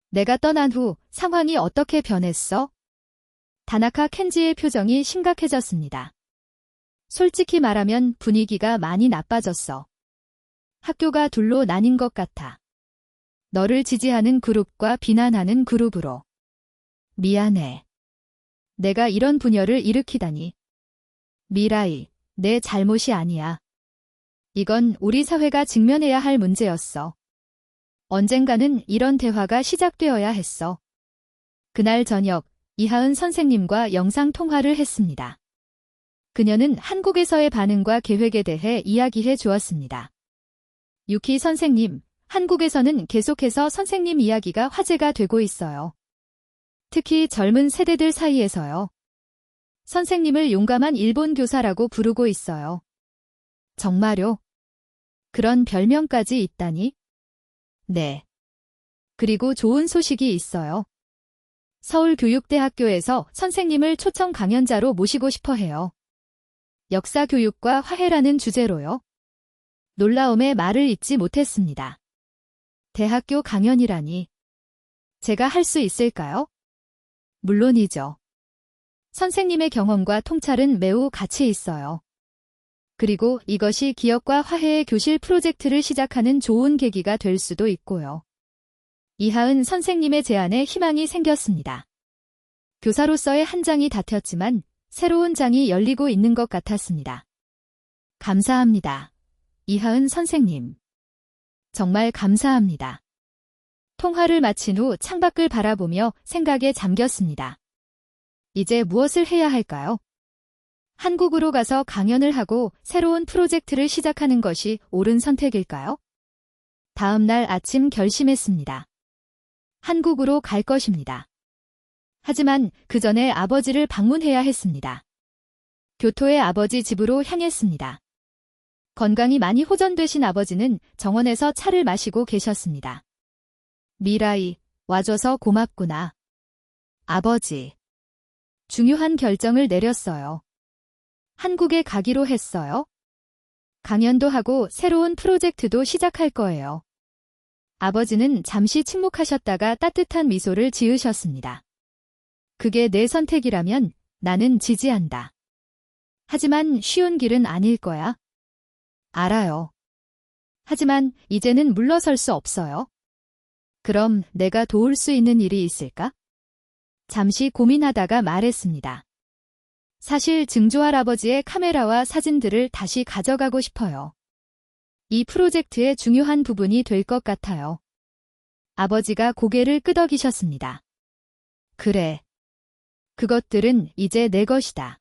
내가 떠난 후 상황이 어떻게 변했어? 다나카 켄지의 표정이 심각해졌습니다. 솔직히 말하면 분위기가 많이 나빠졌어. 학교가 둘로 나뉜 것 같아. 너를 지지하는 그룹과 비난하는 그룹으로. 미안해. 내가 이런 분열을 일으키다니. 미라이, 내 잘못이 아니야. 이건 우리 사회가 직면해야 할 문제였어. 언젠가는 이런 대화가 시작되어야 했어. 그날 저녁, 이하은 선생님과 영상 통화를 했습니다. 그녀는 한국에서의 반응과 계획에 대해 이야기해 주었습니다. 유키 선생님, 한국에서는 계속해서 선생님 이야기가 화제가 되고 있어요. 특히 젊은 세대들 사이에서요. 선생님을 용감한 일본 교사라고 부르고 있어요. 정말요? 그런 별명까지 있다니? 네. 그리고 좋은 소식이 있어요. 서울교육대학교에서 선생님을 초청 강연자로 모시고 싶어 해요. 역사교육과 화해라는 주제로요. 놀라움에 말을 잇지 못했습니다. 대학교 강연이라니. 제가 할 수 있을까요? 물론이죠. 선생님의 경험과 통찰은 매우 가치 있어요. 그리고 이것이 기업과 화해의 교실 프로젝트를 시작하는 좋은 계기가 될 수도 있고요. 이하은 선생님의 제안에 희망이 생겼습니다. 교사로서의 한 장이 닫혔지만 새로운 장이 열리고 있는 것 같았습니다. 감사합니다. 이하은 선생님. 정말 감사합니다. 통화를 마친 후 창밖을 바라보며 생각에 잠겼습니다. 이제 무엇을 해야 할까요? 한국으로 가서 강연을 하고 새로운 프로젝트를 시작하는 것이 옳은 선택일까요? 다음 날 아침 결심했습니다. 한국으로 갈 것입니다. 하지만 그 전에 아버지를 방문해야 했습니다. 교토의 아버지 집으로 향했습니다. 건강이 많이 호전되신 아버지는 정원에서 차를 마시고 계셨습니다. 미라이, 와줘서 고맙구나. 아버지. 중요한 결정을 내렸어요. 한국에 가기로 했어요. 강연도 하고 새로운 프로젝트도 시작할 거예요. 아버지는 잠시 침묵하셨다가 따뜻한 미소를 지으셨습니다. 그게 내 선택이라면 나는 지지한다. 하지만 쉬운 길은 아닐 거야. 알아요. 하지만 이제는 물러설 수 없어요. 그럼 내가 도울 수 있는 일이 있을까? 잠시 고민하다가 말했습니다. 사실 증조할아버지의 카메라와 사진들을 다시 가져가고 싶어요. 이 프로젝트의 중요한 부분이 될 것 같아요. 아버지가 고개를 끄덕이셨습니다. 그래. 그것들은 이제 내 것이다.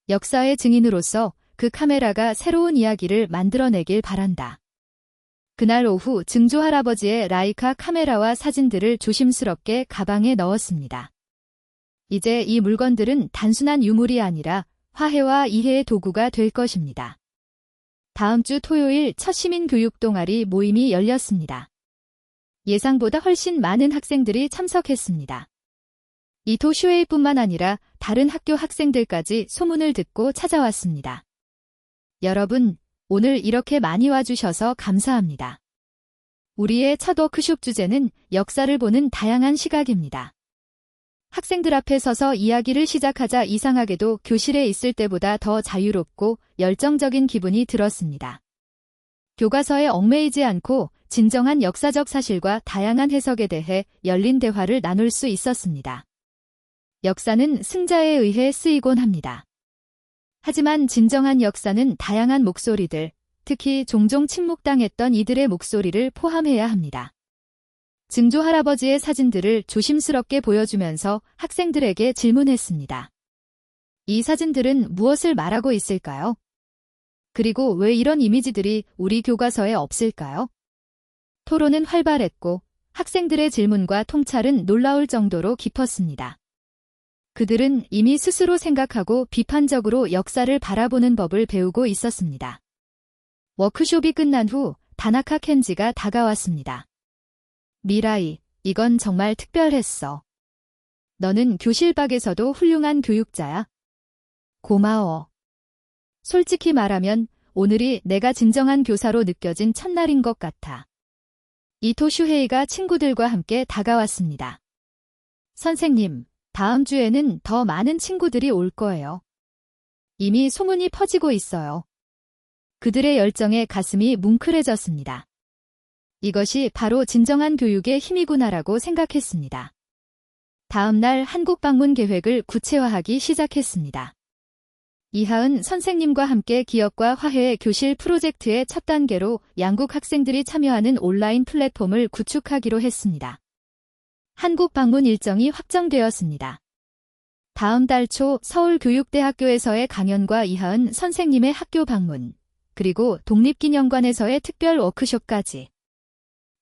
역사의 증인으로서 그 카메라가 새로운 이야기를 만들어내길 바란다. 그날 오후 증조할아버지의 라이카 카메라와 사진들을 조심스럽게 가방에 넣었습니다. 이제 이 물건들은 단순한 유물이 아니라 화해와 이해의 도구가 될 것입니다. 다음 주 토요일 첫 시민교육 동아리 모임이 열렸습니다. 예상보다 훨씬 많은 학생들이 참석했습니다. 이토 슈에이뿐만 아니라 다른 학교 학생들까지 소문을 듣고 찾아왔습니다. 여러분, 오늘 이렇게 많이 와주셔서 감사합니다. 우리의 첫 워크숍 주제는 역사를 보는 다양한 시각입니다. 학생들 앞에 서서 이야기를 시작하자 이상하게도 교실에 있을 때보다 더 자유롭고 열정적인 기분이 들었습니다. 교과서에 얽매이지 않고 진정한 역사적 사실과 다양한 해석에 대해 열린 대화를 나눌 수 있었습니다. 역사는 승자에 의해 쓰이곤 합니다. 하지만 진정한 역사는 다양한 목소리들, 특히 종종 침묵당했던 이들의 목소리를 포함해야 합니다. 증조 할아버지의 사진들을 조심스럽게 보여주면서 학생들에게 질문했습니다. 이 사진들은 무엇을 말하고 있을까요? 그리고 왜 이런 이미지들이 우리 교과서에 없을까요? 토론은 활발했고 학생들의 질문과 통찰은 놀라울 정도로 깊었습니다. 그들은 이미 스스로 생각하고 비판적으로 역사를 바라보는 법을 배우고 있었습니다. 워크숍이 끝난 후 다나카 켄지가 다가왔습니다. 미라이, 이건 정말 특별했어. 너는 교실 밖에서도 훌륭한 교육자야. 고마워. 솔직히 말하면 오늘이 내가 진정한 교사로 느껴진 첫날인 것 같아. 이토 슈헤이가 친구들과 함께 다가왔습니다. 선생님, 다음 주에는 더 많은 친구들이 올 거예요. 이미 소문이 퍼지고 있어요. 그들의 열정에 가슴이 뭉클해졌습니다. 이것이 바로 진정한 교육의 힘이구나라고 생각했습니다. 다음 날 한국 방문 계획을 구체화하기 시작했습니다. 이하은 선생님과 함께 기업과 화해의 교실 프로젝트의 첫 단계로 양국 학생들이 참여하는 온라인 플랫폼을 구축하기로 했습니다. 한국 방문 일정이 확정되었습니다. 다음 달 초 서울교육대학교에서의 강연과 이하은 선생님의 학교 방문, 그리고 독립기념관에서의 특별 워크숍까지.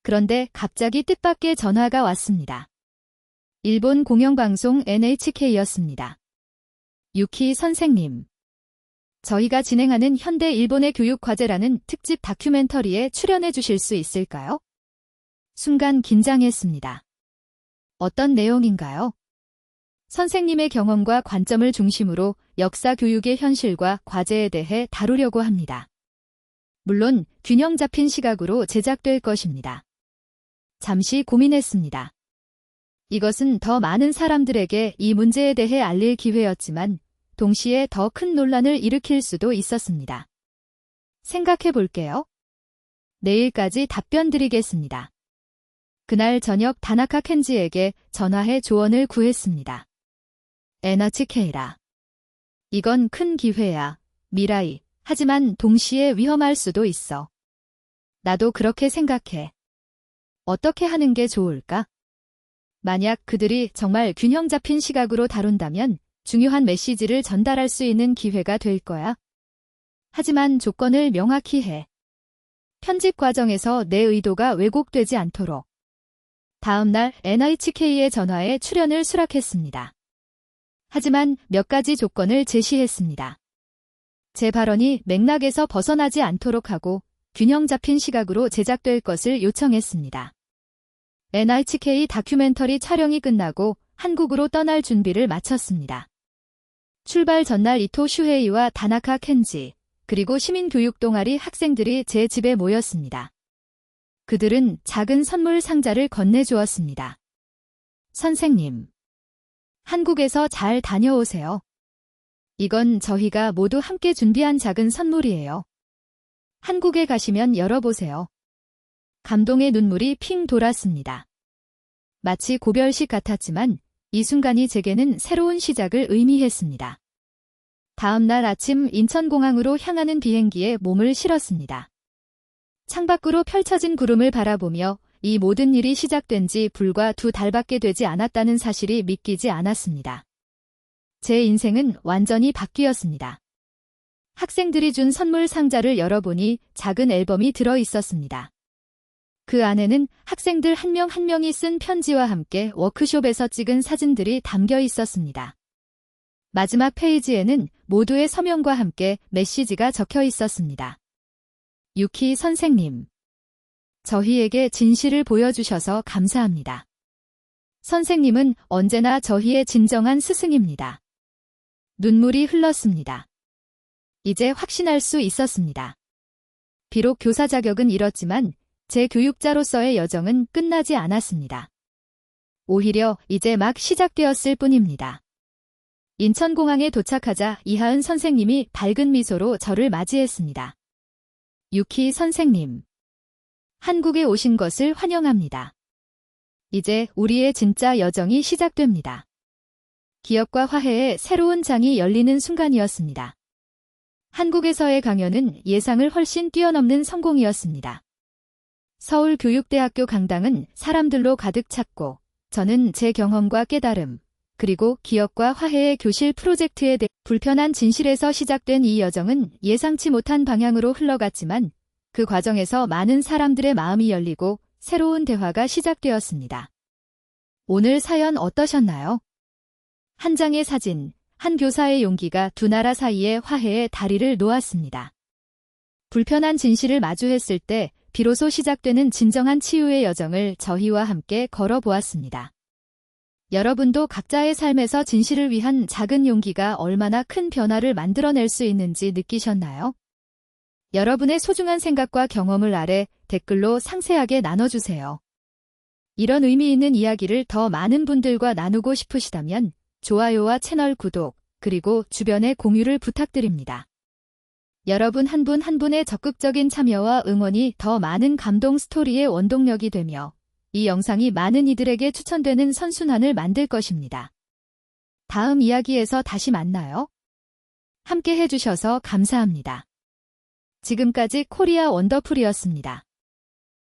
그런데 갑자기 뜻밖의 전화가 왔습니다. 일본 공영방송 NHK였습니다. 유키 선생님. 저희가 진행하는 현대 일본의 교육과제라는 특집 다큐멘터리에 출연해 주실 수 있을까요? 순간 긴장했습니다. 어떤 내용인가요? 선생님의 경험과 관점을 중심으로 역사 교육의 현실과 과제에 대해 다루려고 합니다. 물론 균형 잡힌 시각으로 제작될 것입니다. 잠시 고민했습니다. 이것은 더 많은 사람들에게 이 문제에 대해 알릴 기회였지만 동시에 더 큰 논란을 일으킬 수도 있었습니다. 생각해 볼게요. 내일까지 답변 드리겠습니다. 그날 저녁 다나카 켄지에게 전화해 조언을 구했습니다. NHK라. 이건 큰 기회야, 미라이. 하지만 동시에 위험할 수도 있어. 나도 그렇게 생각해. 어떻게 하는 게 좋을까? 만약 그들이 정말 균형 잡힌 시각으로 다룬다면 중요한 메시지를 전달할 수 있는 기회가 될 거야. 하지만 조건을 명확히 해. 편집 과정에서 내 의도가 왜곡되지 않도록. 다음 날 NHK의 전화에 출연을 수락했습니다. 하지만 몇 가지 조건을 제시했습니다. 제 발언이 맥락에서 벗어나지 않도록 하고 균형 잡힌 시각으로 제작될 것을 요청했습니다. NHK 다큐멘터리 촬영이 끝나고 한국으로 떠날 준비를 마쳤습니다. 출발 전날 이토 슈헤이와 다나카 켄지, 그리고 시민교육 동아리 학생들이 제 집에 모였습니다. 그들은 작은 선물 상자를 건네주었습니다. 선생님, 한국에서 잘 다녀오세요. 이건 저희가 모두 함께 준비한 작은 선물이에요. 한국에 가시면 열어보세요. 감동의 눈물이 핑 돌았습니다. 마치 고별식 같았지만 이 순간이 제게는 새로운 시작을 의미했습니다. 다음 날 아침 인천공항으로 향하는 비행기에 몸을 실었습니다. 창밖으로 펼쳐진 구름을 바라보며 이 모든 일이 시작된 지 불과 2달밖에 되지 않았다는 사실이 믿기지 않았습니다. 제 인생은 완전히 바뀌었습니다. 학생들이 준 선물 상자를 열어보니 작은 앨범이 들어 있었습니다. 그 안에는 학생들 한 명 한 명이 쓴 편지와 함께 워크숍에서 찍은 사진들이 담겨 있었습니다. 마지막 페이지에는 모두의 서명과 함께 메시지가 적혀 있었습니다. 유키 선생님. 저희에게 진실을 보여주셔서 감사합니다. 선생님은 언제나 저희의 진정한 스승입니다. 눈물이 흘렀습니다. 이제 확신할 수 있었습니다. 비록 교사 자격은 잃었지만 제 교육자로서의 여정은 끝나지 않았습니다. 오히려 이제 막 시작되었을 뿐입니다. 인천공항에 도착하자 이하은 선생님이 밝은 미소로 저를 맞이했습니다. 유키 선생님. 한국에 오신 것을 환영합니다. 이제 우리의 진짜 여정이 시작됩니다. 기업과 화해의 새로운 장이 열리는 순간이었습니다. 한국에서의 강연은 예상을 훨씬 뛰어넘는 성공이었습니다. 서울교육대학교 강당은 사람들로 가득 찼고 저는 제 경험과 깨달음, 그리고 기억과 화해의 교실 프로젝트에 대해 불편한 진실에서 시작된 이 여정은 예상치 못한 방향으로 흘러갔지만 그 과정에서 많은 사람들의 마음이 열리고 새로운 대화가 시작되었습니다. 오늘 사연 어떠셨나요? 한 장의 사진, 한 교사의 용기가 두 나라 사이의 화해의 다리를 놓았습니다. 불편한 진실을 마주했을 때 비로소 시작되는 진정한 치유의 여정을 저희와 함께 걸어보았습니다. 여러분도 각자의 삶에서 진실을 위한 작은 용기가 얼마나 큰 변화를 만들어낼 수 있는지 느끼셨나요? 여러분의 소중한 생각과 경험을 아래 댓글로 상세하게 나눠주세요. 이런 의미 있는 이야기를 더 많은 분들과 나누고 싶으시다면 좋아요와 채널 구독, 그리고 주변에 공유를 부탁드립니다. 여러분 한 분 한 분의 적극적인 참여와 응원이 더 많은 감동 스토리의 원동력이 되며 이 영상이 많은 이들에게 추천되는 선순환을 만들 것입니다. 다음 이야기에서 다시 만나요. 함께 해주셔서 감사합니다. 지금까지 코리아 원더풀이었습니다.